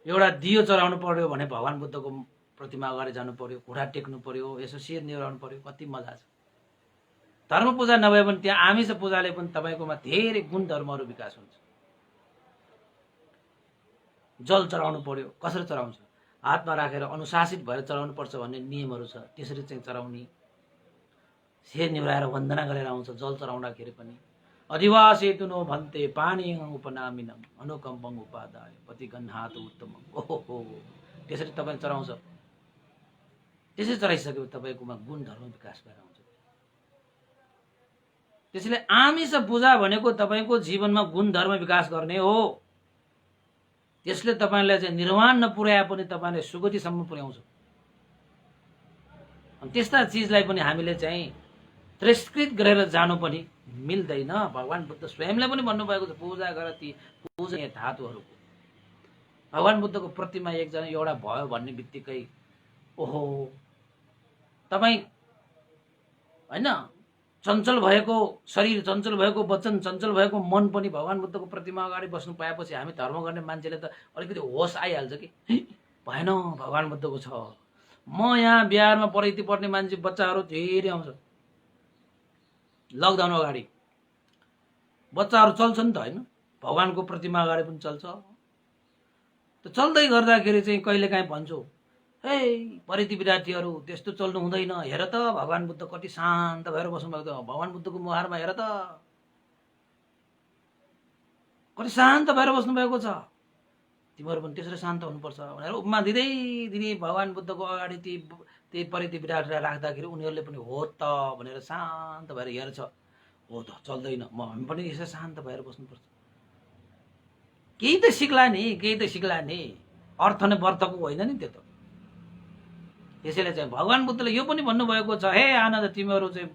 एउटा दियो चढाउनु पर्यो भने भगवान् बुद्धको प्रतिमा अगाडि जानु पर्यो, घुँडा टेक्नु पर्यो, यसो शिर निहुराउनु पर्यो, कति मजा छ। धर्म पूजा नभए पनि त्यहाँ आमिष पूजाले पनि तपाईँकोमा धेरै गुण धर्महरू विकास हुन्छ। जल चढाउनु पर्यो, कसरी चढाउँछ? हातमा राखेर अनुशासित भएर चढाउनु पर्छ भन्ने नियमहरू छ, त्यसरी चाहिँ चढाउने। शिर निहुराएर वन्दना गरेर आउँछ जल चढाउँदाखेरि पनि। अधिवासेतु नो भन्ते पानीयं उपनामिनम् अनुकम्पं उपादाय पतिगन्हातु उत्तमम्। ओहो, त्यसरी तपाईँ चढाउँछ। त्यसरी चढाइसकेपछि तपाईँकोमा गुण धर्म विकास भएर आउँछ। त्यसैले आमिष पूजा भनेको तपाईँको जीवनमा गुण धर्म विकास गर्ने हो। त्यसले तपाईँलाई चाहिँ निर्वाण नपुर्याए पनि तपाईँले सुगतिसम्म पुर्याउँछ। अनि त्यस्ता चिजलाई पनि हामीले चाहिँ तिरस्कृत गरेर जानु पनि मिल्दैन। भगवान् बुद्ध स्वयंले पनि भन्नुभएको छ, पूजा गर ती पूजनीय धातुहरूको। भगवान् बुद्धको प्रतिमा एकजना एउटा भयो भन्ने बित्तिकै ओहो, तपाईँ होइन, चञ्चल भएको शरीर, चञ्चल भएको वचन, चञ्चल भएको मन पनि भगवान् बुद्धको प्रतिमा अगाडि बस्नु पाएपछि हामी धर्म गर्ने मान्छेले त अलिकति होस आइहाल्छ कि भएन भगवान् बुद्धको छ। म यहाँ बिहारमा पढाइती पढ्ने मान्छे बच्चाहरू धेरै आउँछ। लकडाउन अगाडि बच्चाहरू चल्छ नि त, होइन? भगवान्को प्रतिमा अगाडि पनि चल्छ। त चल्दै गर्दाखेरि चाहिँ कहिलेकाहीँ भन्छु, हे परिधि विद्यार्थीहरू त्यस्तो चल्नु हुँदैन, हेर त भगवान् बुद्ध कति शान्त भएर बस्नुभएको छ, भगवान् बुद्धको मुहारमा हेर त कति शान्त भएर बस्नुभएको छ, तिमीहरू पनि त्यसरी शान्त हुनुपर्छ भनेर उपमा दिँदै भगवान् बुद्धको अगाडि त्यही परिधि विद्यार्थीलाई राख्दाखेरि उनीहरूले पनि हो त भनेर शान्त भएर हेर्छ। हो त चल्दैन, हामी पनि यसरी शान्त भएर बस्नुपर्छ। केही त सिक्ला नि, केही त सिक्ला नि, अर्थ नै व्यर्थको होइन नि त्यो त। त्यसैले चाहिँ भगवान् बुद्धले यो पनि भन्नुभएको छ, हे आनन्द तिमीहरू चाहिँ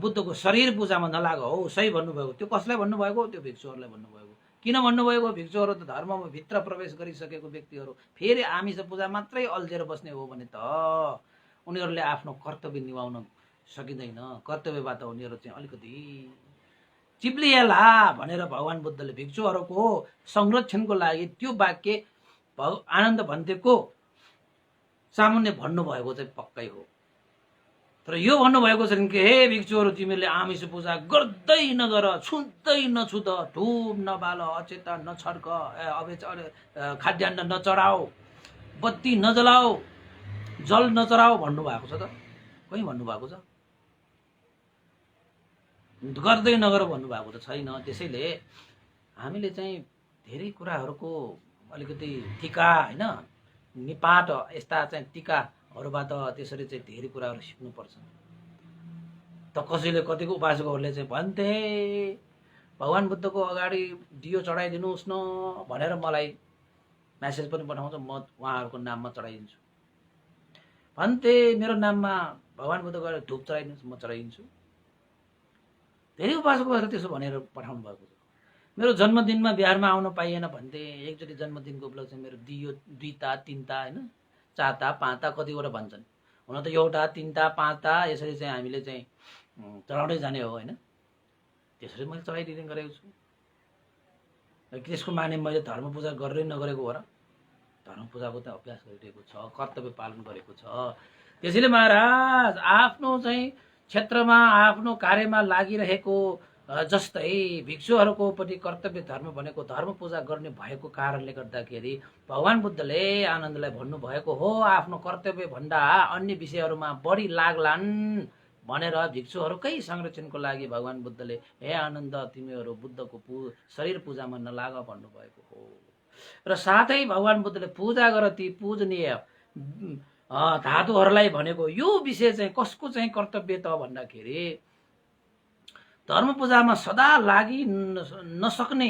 बुद्धको शरीर पूजामा नलाग हो, सही भन्नुभएको। त्यो कसलाई भन्नुभएको? त्यो भिक्षुहरूलाई भन्नुभएको। किन भन्नुभएको? भिक्षुहरू त धर्ममा भित्र प्रवेश गरिसकेको व्यक्तिहरू फेरि आमिष पूजा मात्रै अल्झेर बस्ने हो भने त उनीहरूले आफ्नो कर्तव्य निभाउन सकिँदैन। कर्तव्यबाट उनीहरू चाहिँ अलिकति चिप्लिएला भनेर भगवान् बुद्धले भिक्षुहरूको संरक्षणको लागि त्यो वाक्य आनन्द भन्तेको सामान्य भन्नुभएको चाहिँ पक्कै हो। तर यो भन्नुभएको छ कि हे भिक्षुहरू तिमीले आमिष पूजा गर्दै नगर, छुँदै नछुद, धूप नबाल, अचेता नछड्क, खाद्यान्न नचढाओ, बत्ती नजलाओ, जल नचढाओ भन्नुभएको छ त? कहीँ भन्नुभएको छ? गर्दै नगर भन्नुभएको त छैन। त्यसैले हामीले चाहिँ धेरै कुराहरूको अलिकति टीका होइन निपाट यस्ता चाहिँ टीकाहरूबाट त्यसरी चाहिँ धेरै कुराहरू सिक्नुपर्छ। त कसैले कतिको उपासकहरूले चाहिँ भन्थे भगवान् बुद्धको अगाडि दियो चढाइदिनुहोस् न भनेर मलाई मेसेज पनि पठाउँछ, म उहाँहरूको नाममा चढाइदिन्छु। भन्थे मेरो नाममा भगवान् बुद्धको अगाडि धूप चढाइदिनुहोस्, म चढाइदिन्छु। धेरै उपासकहरू त्यसो भनेर पठाउनु भएको छ। मेरो जन्मदिनमा बिहारमा आउन पाइएन भन्थे, एकचोटि जन्मदिनको उपलक्ष्य मेरो दियो 2ता 3ता होइन 4ता 5ता कतिवटा भन्छन्, हुन त एउटा 3ता 5ता यसरी चाहिँ हामीले चाहिँ चढाउँदै जाने हो होइन। त्यसरी मैले चढाइदिने गरेको छु। त्यसको माने मैले धर्म पूजा गरेरै नगरेको हो र? धर्म पूजाको त अभ्यास गरिरहेको छ, कर्तव्य पालन गरेको छ। त्यसैले महाराज आफ्नो चाहिँ क्षेत्रमा आफ्नो कार्यमा लागिरहेको जस्तै भिक्षुहरूको पनि कर्तव्य धर्म भनेको धर्म पूजा गर्ने भएको कारणले गर्दाखेरि भगवान् बुद्धले आनन्दलाई भन्नुभएको हो आफ्नो कर्तव्य भन्दा अन्य विषयहरूमा बढी लाग्लान् भनेर भिक्षुहरूकै संरक्षणको लागि भगवान् बुद्धले हे आनन्द तिमीहरू बुद्धको शरीर पूजामा नलाग भन्नुभएको हो। र साथै भगवान् बुद्धले पूजा गर ती पूजनीय धातुहरूलाई भनेको यो विषय चाहिँ कसको चाहिँ कर्तव्य त भन्दाखेरि धर्म पूजामा सदा लागि नसक्ने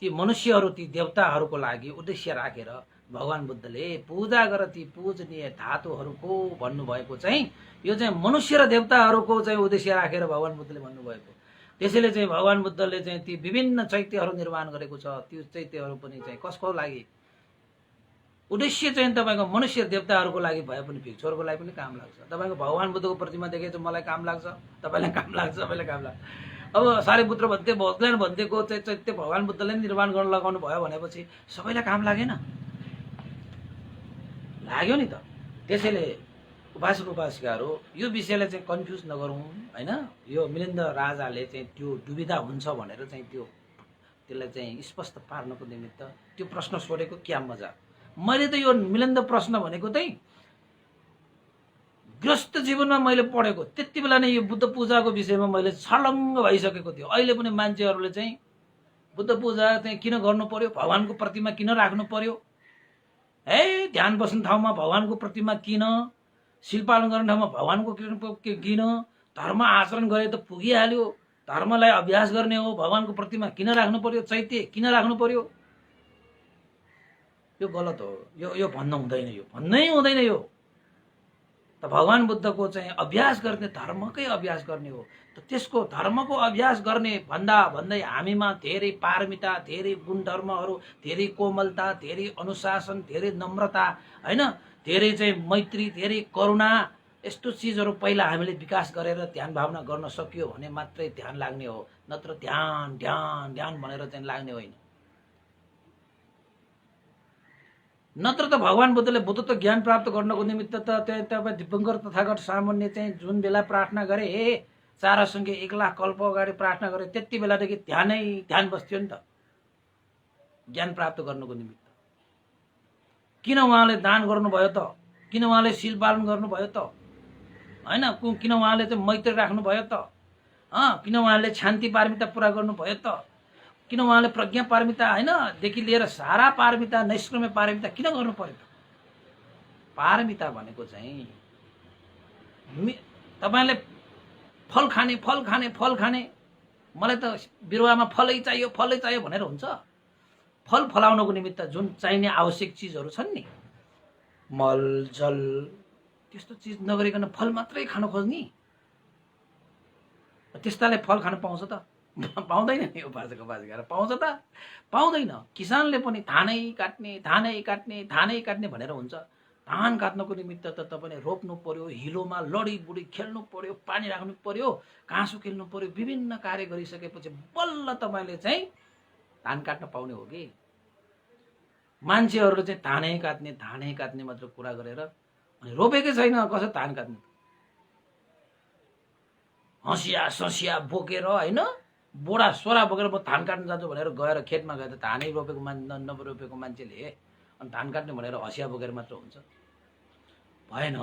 ती मनुष्यहरू ती देवताहरूको लागि उद्देश्य राखेर भगवान् बुद्धले पूजा गर ती पूजनीय धातुहरूको भन्नुभएको चाहिँ यो चाहिँ मनुष्य र देवताहरूको चाहिँ उद्देश्य राखेर भगवान् बुद्धले भन्नुभएको। त्यसैले चाहिँ भगवान बुद्धले चाहिँ ती विभिन्न चैत्यहरू निर्माण गरेको छ। त्यो चैत्यहरू पनि चाहिँ कसको लागि? उद्देश्य चाहिँ तपाईँको मनुष्य देवताहरूको लागि भए पनि भिक्षुहरूको लागि पनि काम लाग्छ। तपाईँको भगवान बुद्धको प्रतिमा देखे चाहिँ मलाई काम लाग्छ, तपाईँलाई काम लाग्छ, सबैलाई काम लाग्छ। अब सारीपुत्र भन्थे भगवान भन्थेको चाहिँ चैत्य भगवान बुद्धले निर्माण गर्न लगाउनु भयो भनेपछि सबैलाई काम लागेन? लाग्यो नि त। त्यसैले उपासक उपासिकाहरू यो विषयलाई चाहिँ कन्फ्युज नगरौँ हैन। यो मिलिन्द राजाले चाहिँ त्यो दुविधा हुन्छ भनेर चाहिँ त्यसलाई चाहिँ स्पष्ट पार्नको निमित्त त्यो प्रश्न सोधेको क्या मजा। मैले त यो मिलिन्द प्रश्न भनेको चाहिँ गृहस्थ जीवनमा मैले पढेको त्यति बेला नै यो बुद्ध पूजाको विषयमा मैले छलङ्ग भइसकेको थियो। अहिले पनि मान्छेहरूले चाहिँ बुद्ध पूजा चाहिँ किन गर्नु पर्यो, भगवानको प्रतिमा किन राख्नु पर्यो, है ध्यान बस्ने ठाउँमा भगवानको प्रतिमा किन, शिलपालन गर्ने ठाउँमा भगवानको किन, धर्म आचरण गरे त पुगिहाल्यो, धर्मलाई अभ्यास गर्ने हो, भगवानको प्रतिमा किन राख्नु पर्यो, चैत्य किन राख्नु पर्यो? यो गलत हो। यो भन्नु हुँदैन, यो भन्नै हुँदैन। यो त भगवान बुद्धको चाहिँ अभ्यास गर्ने, धर्मकै अभ्यास गर्ने हो। त त्यसको धर्मको अभ्यास गर्ने भन्दै हामीमा धेरै पारमिता, धेरै गुणधर्महरू, धेरै कोमलता, धेरै अनुशासन, धेरै नम्रता हैन, धेरै चाहिँ मैत्री, धेरै करुणा, यस्तो चिजहरू पहिला हामीले विकास गरेर ध्यान भावना गर्न सकियो भने मात्रै ध्यान लाग्ने हो, नत्र ध्यान ध्यान ध्यान भनेर चाहिँ लाग्ने होइन। नत्र त भगवान बुद्धले बुद्धत्व ज्ञान प्राप्त गर्नको निमित्त त तपाईँ दिव्यङ्कर तथागत सामान्य चाहिँ जुन बेला प्रार्थना गरे, हे चारसँगै 1 लाख कल्प अगाडि प्रार्थना गरे, त्यति बेलादेखि ध्यान बस्थ्यो नि त ज्ञान प्राप्त गर्नको निमित्त। किन उहाँले दान गर्नुभयो त? किन उहाँले शील पालन गर्नुभयो त? हैन, किन उहाँले चाहिँ मैत्री राख्नुभयो त? किन उहाँले शान्ति पारमिता पुरा गर्नुभयो त? किन उहाँले प्रज्ञा पारमिता हैन देखि लिएर सारा पारमिता, नैष्क्रम्य पारमिता किन गर्नु पर्यो त? पारमिता भनेको चाहिँ तपाईले फल खाने, मलाई त बिरुवामा फलै चाहियो भनेर हुन्छ? फल फलाउनको निमित्त जुन चाहिने आवश्यक चिजहरू छन् नि, मल जल, त्यस्तो चिज नगरिकन फल मात्रै खान खोज्ने, त्यस्ताले फल खान पाउँछ त? पाउँदैन नि। उपासक उपासिकाहरू पाउँछ त? पाउँदैन। किसानले पनि धानै काट्ने भनेर हुन्छ। धान काट्नको निमित्त त तपाईँले रोप्नु पर्यो, हिलोमा लडीबुडी खेल्नु पर्यो, पानी राख्नु पर्यो, घाँसो खेल्नु पर्यो, विभिन्न कार्य गरिसकेपछि बल्ल तपाईँले चाहिँ धान काट्न पाउने हो कि? मान्छेहरूले चाहिँ धानै काट्ने मात्र कुरा गरेर अनि रोपेकै छैन, कसो धान काट्नु? हँसिया ससिया बोकेर हैन, बोडा सोरा बोकेर म धान काट्न जान्छु भनेर गएर खेतमा गएर धानै रोपेको नरोपेको मान्छेले अनि धान काट्ने भनेर हँसिया बोकेर मात्र हुन्छ? भएन।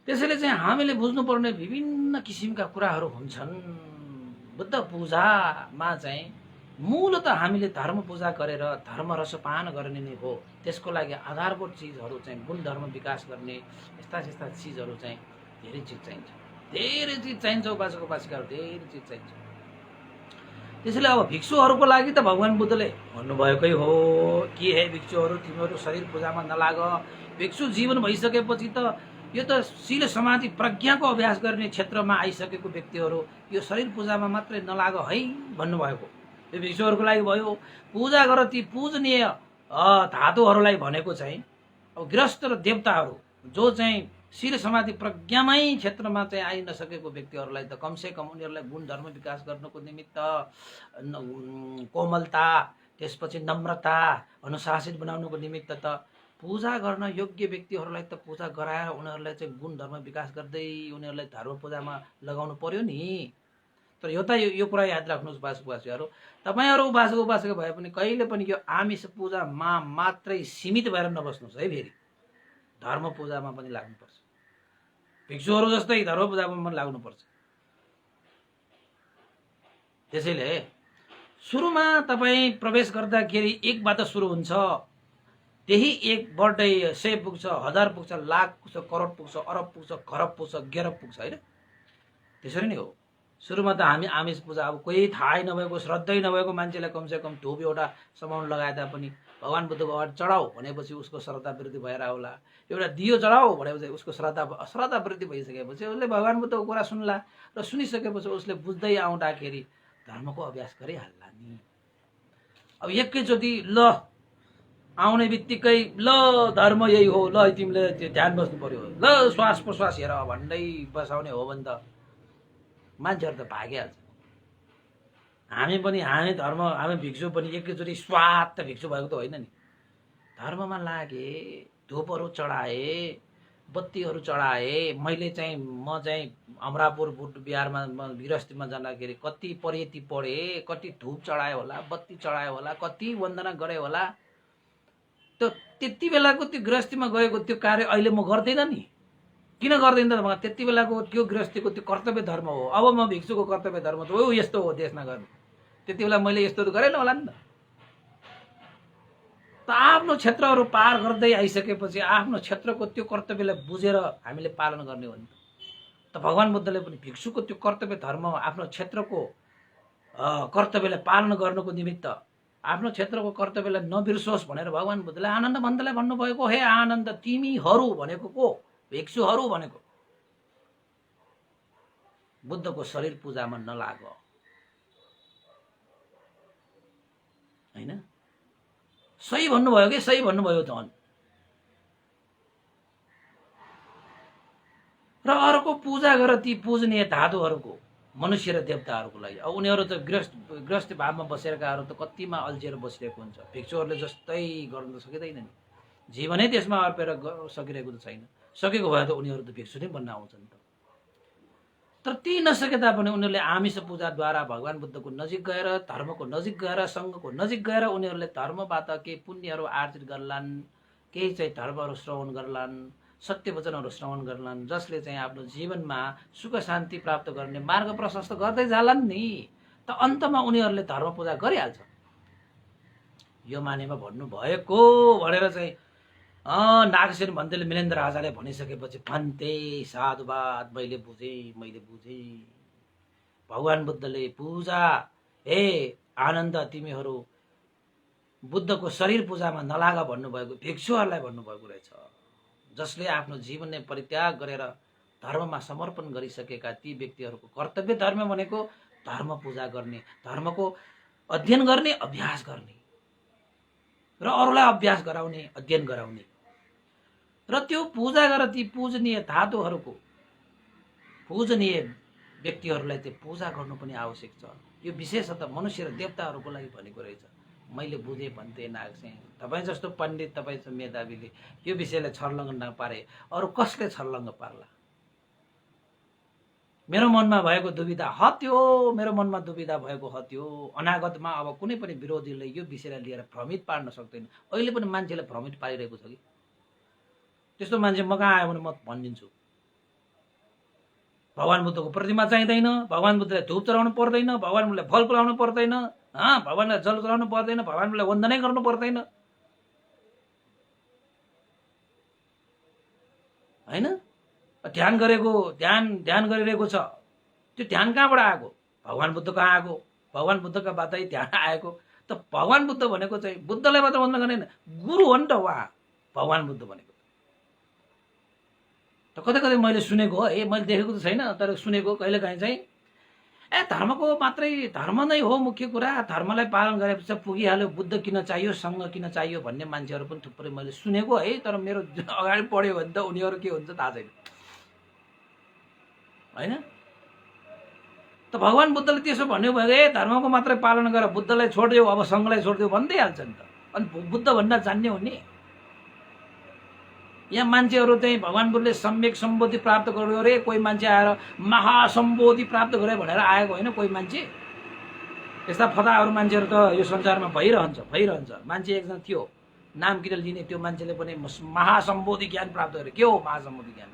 त्यसैले चाहिँ हामीले बुझ्नुपर्ने विभिन्न किसिमका कुराहरू हुन्छन्। बुद्ध पूजामा चाहिँ मूलतः हामीले धर्म पूजा गरेर धर्म रसपान गर्ने नै हो। त्यसको लागि आधारभूत चिजहरू चाहिँ गुणधर्म विकास गर्ने यस्ता चिजहरू चाहिँ धेरै चिज चाहिन्छ। उपासक उपासिकाहरू धेरै चिज चाहिन्छ। त्यसैले अब भिक्षुहरूको लागि त भगवान बुद्धले भन्नुभएकै हो कि हे भिक्षुहरू, तिमीहरू शरीर पूजामा नलाग। भिक्षु जीवन भइसकेपछि त यो त शील समाधि प्रज्ञाको अभ्यास गर्ने क्षेत्रमा आइसकेको व्यक्तिहरू यो शरीर पूजामा मात्रै नलाग है भन्नुभएको। यो भिक्षुहरूको लागि भयो। पूजा गर ती पूजनीय धातुहरूलाई भनेको चाहिँ अब गृहस्थ र देवताहरू जो चाहिँ शील समाधि प्रज्ञामै क्षेत्रमा चाहिँ आइ नसकेको व्यक्तिहरूलाई त कमसेकम उनीहरूलाई गुण धर्म विकास गर्नको निमित्त कोमलता, त्यसपछि नम्रता, अनुशासित बनाउनको निमित्त त पूजा गर्न योग्य व्यक्तिहरूलाई त पूजा गराएर उनीहरूलाई चाहिँ गुण धर्म विकास गर्दै उनीहरूलाई धर्म पूजामा लगाउनु पर्यो नि। तर यो कुरा याद राख्नुहोस् उपासक उपासिकाहरू, तपाईँहरू उपासक उपासिका भए पनि कहिले पनि यो आमिष पूजामा मात्रै सीमित भएर नबस्नुहोस् है। फेरि धर्म पूजामा पनि लाग्नुपर्छ। भिक्षुहरू जस्तै धर्म पूजामा पनि लाग्नुपर्छ। त्यसैले सुरुमा तपाईँ प्रवेश गर्दाखेरि 1बाट सुरु हुन्छ, त्यही 1 बढ्दै 100 पुग्छ, 1000 पुग्छ, लाख पुग्छ, करोड पुग्छ, अरब पुग्छ, खरब पुग्छ, गेरब पुग्छ हैन? त्यसरी नै हो। सुरुमा त हामी आमिष पूजा अब कोही थाहै नभएको श्रद्धै नभएको मान्छेलाई कमसेकम धुप एउटा समाउन लगाए तापनि भगवान् बुद्धको अगाडि चढाऊ भनेपछि उसको श्रद्धा वृद्धि भएर आउला। एउटा दियो चढाऊ भनेपछि उसको श्रद्धा वृद्धि भइसकेपछि उसले भगवान् बुद्धको कुरा सुन्ला र सुनिसकेपछि उसले बुझ्दै आउँदाखेरि धर्मको अभ्यास गरिहाल्ला नि। अब एकैचोटि ल आउने बित्तिकै ल धर्म यही हो, ल तिमीले ध्यान बस्नु पर्यो, ल श्वास प्रश्वास हेर भन्दै बसाउने हो भने त मान्छेहरू त भागिहाल्छ। हामी धर्म हामी भिक्षु पनि एकैचोटि स्वात्त भिक्षु भएको त होइन नि। धर्ममा लागे, धुपहरू चढाए, बत्तीहरू चढाए। म चाहिँ अमरापुर बुट बिहारमा गृहस्थीमा जाँदाखेरि कति परेती पढे, कति धुप चढायो होला, बत्ती चढायो होला, कति वन्दना गरे होला। त्यति बेलाको त्यो गृहस्थीमा गएको त्यो कार्य अहिले म गर्दैन नि। किन गर्दैन त भन्दा त्यति बेलाको त्यो गृहस्थीको त्यो कर्तव्य धर्म हो। अब म भिक्षुको कर्तव्य धर्म त हो यस्तो हो देशमा गर्नु। त्यति बेला मैले यस्तो गरेन होला नि त। आफ्नो क्षेत्रहरू पार गर्दै आइसकेपछि आफ्नो क्षेत्रको त्यो कर्तव्यलाई बुझेर हामीले पालन गर्ने हो नि त। भगवान् बुद्धले पनि भिक्षुको त्यो कर्तव्य धर्म आफ्नो क्षेत्रको कर्तव्यलाई पालन गर्नुको निमित्त आफ्नो क्षेत्रको कर्तव्यलाई नबिर्सोस् भनेर भगवान् बुद्धले आनन्द मन्दलाई भन्नुभएको, हे आनन्द तिमीहरू भनेको को? भिक्षुहरू भनेको। बुद्धको शरीर पूजामा नलाग हैन। सही भन्नुभयो कि सही भन्नुभयो झन्। र अर्को पूजा गर ती पूजनीय धातुहरूको, मनुष्य र देवताहरूको लागि। अब उनीहरू त गृहस्थ भावमा बसेकाहरू त कतिमा अल्झिएर बसिरहेको हुन्छ। भिक्षुहरूले जस्तै गर्न त सकिँदैन नि। जीवनै त्यसमा अर्पेर सकिरहेको त छैन। सकेको भए त उनीहरू त भिक्षु नै बन्न आउँछन् त। तर ती नसके तापनि उनीहरूले आमिष पूजाद्वारा भगवान् बुद्धको नजिक गएर, धर्मको नजिक गएर, सङ्घको नजिक गएर उनीहरूले धर्मबाट केही पुण्यहरू आर्जित गर्लान्, केही चाहिँ धर्महरू श्रवण गर्लान्, सत्य वचनहरू श्रवण गर्लान्, जसले चाहिँ आफ्नो जीवनमा सुख शान्ति प्राप्त गर्ने मार्ग प्रशस्त गर्दै जालान् नि। त अन्तमा उनीहरूले धर्म पूजा गरिहाल्छ। यो मानेमा भन्नुभएको भनेर चाहिँ नागसेन भन्तेले मिलेन्द्र राजाले भनिसकेपछि भन्ते साधुवाद मैले बुझेँ। भगवान् बुद्धले पूजा, हे आनन्द तिमीहरू बुद्धको शरीर पूजामा नलाग भन्नुभएको भिक्षुहरूलाई भन्नुभएको रहेछ। जसले आफ्नो जीवन नै परित्याग गरेर धर्ममा समर्पण गरिसकेका ती व्यक्तिहरूको कर्तव्य धर्म भनेको धर्म पूजा गर्ने, धर्मको अध्ययन गर्ने, अभ्यास गर्ने र अरूलाई अभ्यास गराउने, अध्ययन गराउने। र त्यो पूजा गरेर ती पूजनीय धातुहरूको, पूजनीय व्यक्तिहरूलाई त्यो पूजा गर्नु पनि आवश्यक छ। यो विशेषतः मनुष्य र देवताहरूको लागि भनेको रहेछ। मैले बुझेँ भन्थे नागसेन। तपाईँ जस्तो पण्डित, तपाईँ जस्तो मेधावीले यो विषयलाई छर्लङ्ग नपारे अरू कसले छर्लङ्ग पार्ला? मेरो मनमा भएको दुविधा हत्यो, मेरो मनमा दुविधा भएको हत्यो। अनागतमा अब कुनै पनि विरोधीले यो विषयलाई लिएर भ्रमित पार्न सक्दैन। अहिले पनि मान्छेले भ्रमित पारिरहेको छ कि। त्यस्तो मान्छे म कहाँ आयो भने म भनिदिन्छु। भगवान् बुद्धको प्रतिमा चाहिँदैन, भगवान् बुद्धलाई धूप चढाउनु पर्दैन, भगवान् बुद्धलाई फल पुऱ्याउनु पर्दैन, भगवान्लाई जल चढाउनु पर्दैन, भगवान् बुद्धलाई वन्दनै गर्नु पर्दैन हैन। ध्यान गरिरहेको छ। त्यो ध्यान कहाँबाट आएको? भगवान् बुद्ध कहाँ आएको? भगवान् बुद्धका बाटै ध्यान आएको। त भगवान् बुद्ध भनेको चाहिँ बुद्धलाई मात्र वन्दना गर्ने होइन, गुरु हो नि त उहाँ भगवान् बुद्ध भनेको। त कतै मैले सुनेको हो, मैले देखेको त छैन, तर सुनेको कहिलेकाहीँ चाहिँ धर्मको मात्रै, धर्म नै हो मुख्य कुरा, धर्मलाई पालन गरेपछि पुगिहाल्यो, बुद्ध किन चाहियो, सङ्घ किन चाहियो भन्ने मान्छेहरू पनि थुप्रै मैले सुनेको है। तर मेरो अगाडि पढ्यो भने त उनीहरू के हुन्छ थाहा छैन हैन। त भगवान् बुद्धले त्यसो भन्यो भने धर्मको मात्रै पालन गर, बुद्धलाई छोडिदेऊ, अब सङ्घलाई छोडिदेऊ भनिदिइहाल्छ नि त। अनि बुद्ध भन्न जान्ने हो नि। यहाँ मान्छेहरू चाहिँ भगवान् बुद्धले सम्यक सम्बोधि प्राप्त गर्यो अरे, कोही मान्छे आएर महासम्बोधि प्राप्त गरे भनेर आएको होइन कोही मान्छे। यस्ता फटाहरू मान्छेहरू त यो संसारमा भइरहन्छ। मान्छे एकजना थियो, नाम किन लिने, त्यो मान्छेले पनि महासम्बोधि ज्ञान प्राप्त गरे। के हो महासम्बोधि ज्ञान?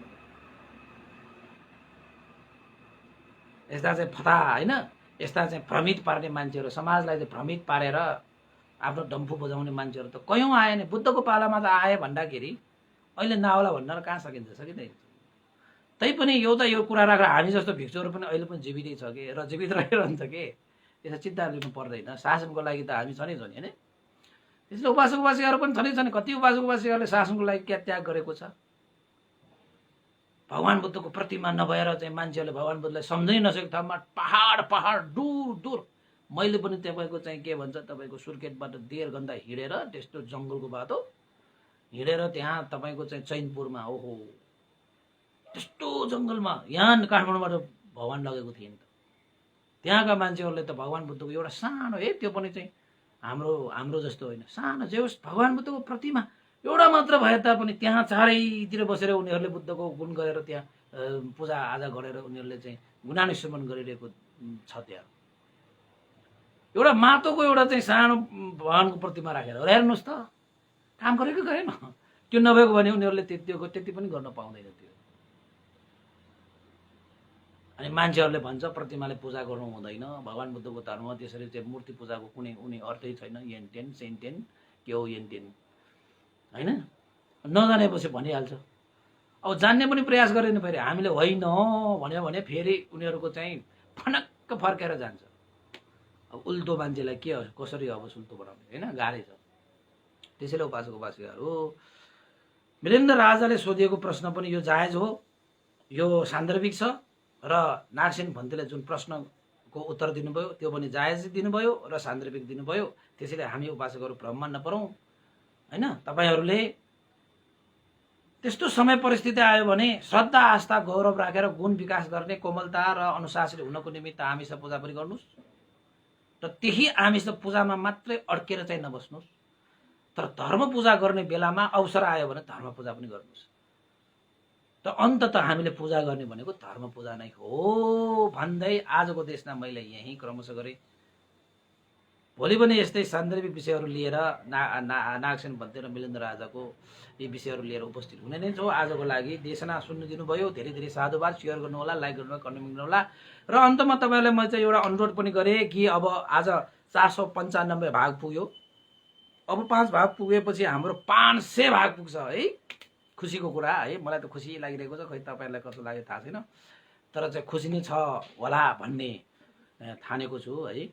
यस्ता चाहिँ फटा होइन, यस्ता चाहिँ भ्रमित पार्ने मान्छेहरू, समाजलाई चाहिँ भ्रमित पारेर आफ्नो डम्फु बजाउने मान्छेहरू त कयौँ आए नि। बुद्धको पालामा त आए भन्दाखेरि अहिले नआउला भन्न कहाँ सकिँदैन। तैपनि यो कुरा राखेर हामी जस्तो भिक्षुहरू पनि अहिले पनि जीवितै छ कि र जीवित रहिरहन्छ कि त्यसमा चिन्ता लिनु पर्दैन। शासनको लागि त हामी छनै छन् होइन। त्यसले उपासक उपासिकाहरू पनि छनै छन्। कति उपासक उपासिकाहरूले शासनको लागि क्या त्याग गरेको छ। भगवान् बुद्धको प्रतिमा नभएर चाहिँ मान्छेहरूले भगवान् बुद्धलाई सम्झै नसकेको ठाउँमा पहाड पहाड दूर दूर, मैले पनि तपाईँको चाहिँ के भन्छ तपाईँको सुर्खेतबाट 1.5 घन्टा हिँडेर त्यस्तो जङ्गलको बाटो हिँडेर त्यहाँ तपाईँको चाहिँ चैनपुरमा, ओहो त्यस्तो जङ्गलमा यहाँ काठमाडौँबाट भगवान् लगेको थिएन त। त्यहाँका मान्छेहरूले त भगवान् बुद्धको एउटा सानो, त्यो पनि चाहिँ हाम्रो जस्तो होइन, सानो जे होस् भगवान् बुद्धको प्रतिमा एउटा मात्र भए तापनि त्यहाँ चारैतिर बसेर उनीहरूले बुद्धको गुण गरेर त्यहाँ पूजा आजा गरेर उनीहरूले चाहिँ गुणानुस्मरण गरिरहेको छ। त्यहाँ एउटा माटोको एउटा चाहिँ सानो भगवानको प्रतिमा राखेर हेर्नुहोस् त, काम गरेको गरेन। त्यो नभएको भने उनीहरूले त्यति पनि गर्न पाउँदैन थियो। अनि मान्छेहरूले भन्छ प्रतिमाले पूजा गर्नु हुँदैन, भगवान् बुद्धको धर्म त्यसरी चाहिँ मूर्ति पूजाको कुनै अर्थै छैन, येनटेन सेन्टेन के हो येनटेन होइन। नजानेपछि भनिहाल्छ। अब जान्ने पनि प्रयास गरेन, फेरि हामीले होइन भन्यो भने फेरि उनीहरूको चाहिँ फनक्क फर्केर जान्छ। अब उल्टो मान्छेलाई के कसरी अब सुल्टो बनाउने होइन, गाह्रै छ। त्यसैले उपासक उपासिकाहरू, वीरेन्द्र राजाले सोधिएको प्रश्न पनि यो जायज हो, यो सान्दर्भिक छ। र नागसेन भन्तेले जुन प्रश्नको उत्तर दिनुभयो त्यो पनि जायज दिनुभयो र सान्दर्भिक दिनुभयो। त्यसैले हामी उपासकहरू भ्रममा नपरौँ होइन। तपाईहरूले त्यस्तो समय परिस्थिति आयो भने श्रद्धा आस्था गौरव राखेर गुण विकास गर्ने, कोमलता र अनुशासित हुनको निमित्त आमिष पूजा पनि गर्नुहोस् र त्यही आमिष पूजामा मात्रै अड्केर चाहिँ नबस्नुहोस्। तर धर्म पूजा गर्ने बेलामा अवसर आयो भने धर्म पूजा पनि गर्नुहोस्। त अन्ततः हामीले पूजा गर्ने भनेको धर्म पूजा नै हो भन्दै आजको देशमा मैले यही क्रमशः गरेँ। भोलि पनि यस्तै सान्दर्भिक विषयहरू लिएर नागसेन भन्ते र वीरेन्द्र राजाको यी विषयहरू लिएर उपस्थित हुने नै छौँ। आजको लागि देशना सुन्नु दिनुभयो, धेरै धेरै साधुवाद। सेयर गर्नुहोला, लाइक गर्नुहोला, कमेन्ट गर्नुहोला। र अन्तमा तपाईँलाई मैले चाहिँ एउटा अनुरोध पनि गरेँ कि अब आज 495 भाग पुग्यो। अब 5 भाग पुगेपछि हाम्रो 500 भाग पुग्छ है। खुसीको कुरा है, मलाई त खुसी लागिरहेको छ। खै तपाईँहरूलाई कस्तो लाग्यो थाहा छैन, तर चाहिँ खुसी नै छ होला भन्ने ठानेको छु है।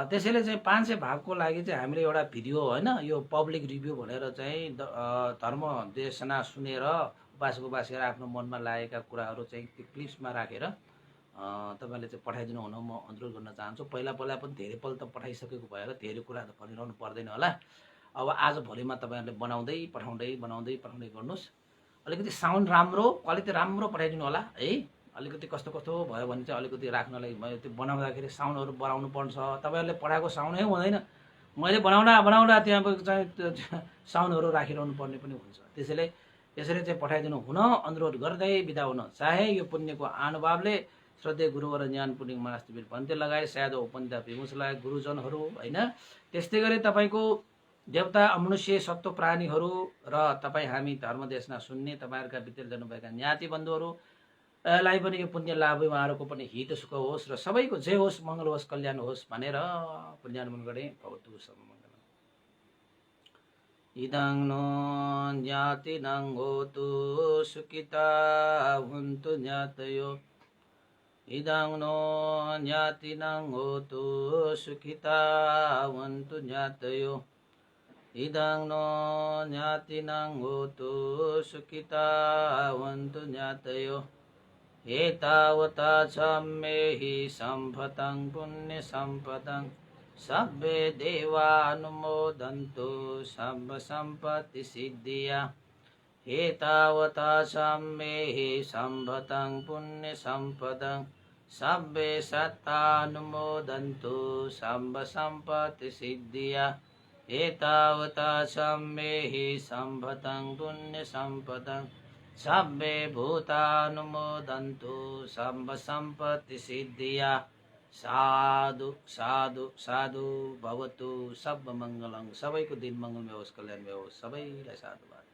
त्यसैले चाहिँ 500 भागको लागि चाहिँ हामीले एउटा भिडियो होइन, यो पब्लिक रिभ्यू भनेर चाहिँ धर्म देशना सुनेर उपासक उपासिका आफ्नो मनमा लागेका कुराहरू चाहिँ त्यो क्लिप्समा राखेर तपाईँले चाहिँ पठाइदिनु हुन म अनुरोध गर्न चाहन्छु। पहिला पनि धेरै पल्ट पठाइसकेको भएर धेरै कुरा त भनिरहनु पर्दैन होला। अब आज भोलिमा तपाईँहरूले बनाउँदै पठाउँदै गर्नुहोस्। अलिकति साउन्ड राम्रो, क्वालिटी राम्रो पठाइदिनु होला है। अलिकति कस्तो भयो भने चाहिँ अलिकति राख्नलाई मैले त्यो बनाउँदाखेरि साउन्डहरू बनाउनु पर्छ। तपाईँहरूले पठाएको साउन्डै हुँदैन, मैले बनाउँदा त्यहाँ चाहिँ साउन्डहरू राखिरहनु पर्ने पनि हुन्छ। त्यसैले यसरी चाहिँ पठाइदिनु हुन अनुरोध गर्दै बिदा हुन चाहे। यो पुण्यको अनुभावले श्रद्धेय गुरुवर ज्ञान पुण्य महाराष्ट्रवीर भन्ते लगायत सायद उपन्यास विमुस लगायत गुरुजनहरू होइन, त्यस्तै गरी तपाईँको देवता अमनुष्य सत्व प्राणीहरू र तपाईँ हामी धर्म देशना सुन्ने तपाईँहरूका भित्र जानुभएका ज्ञाति बन्धुहरूलाई पनि यो पुण्य लाभ उहाँहरूको पनि हित सुख होस् र सबैको जय होस्, मङ्गल होस्, कल्याण होस् भनेर पुण्यानुमोदन गरेँ। भवतु सर्वमङ्गलम्। इदं नो ज्ञातिनं होतु सुखिता हुन्तु ज्ञातयो। इदं नो ज्ञातिनं होतु सुखिता हुन्तु ज्ञातयो। इदं नो ज्ञातिनं होतु सुखिता हुन्तु ज्ञातयो। एतावता सम्मेहि सम्पतं पुण्यसम्पदं सब्बे देवानुमोदन्तु सर्वसम्पत्तिसिद्धिया। एतावता सम्मेहि सम्पतं पुण्यसम्पदं सब्बे सत्तानुमोदन्तु सर्वसम्पत्तिसिद्धिया। एतावता सम्मेहि सम्पतं पुण्यसम्पदं सब्बे भूतानुमोदन्तु सर्वसम्पत्तिसिद्धिया। साधु साधु साधु भवतु सर्वमङ्गलं। सबैको दिन मङ्गलमय होस्, कल्याणमय होस्। सबैलाई साधुवाद।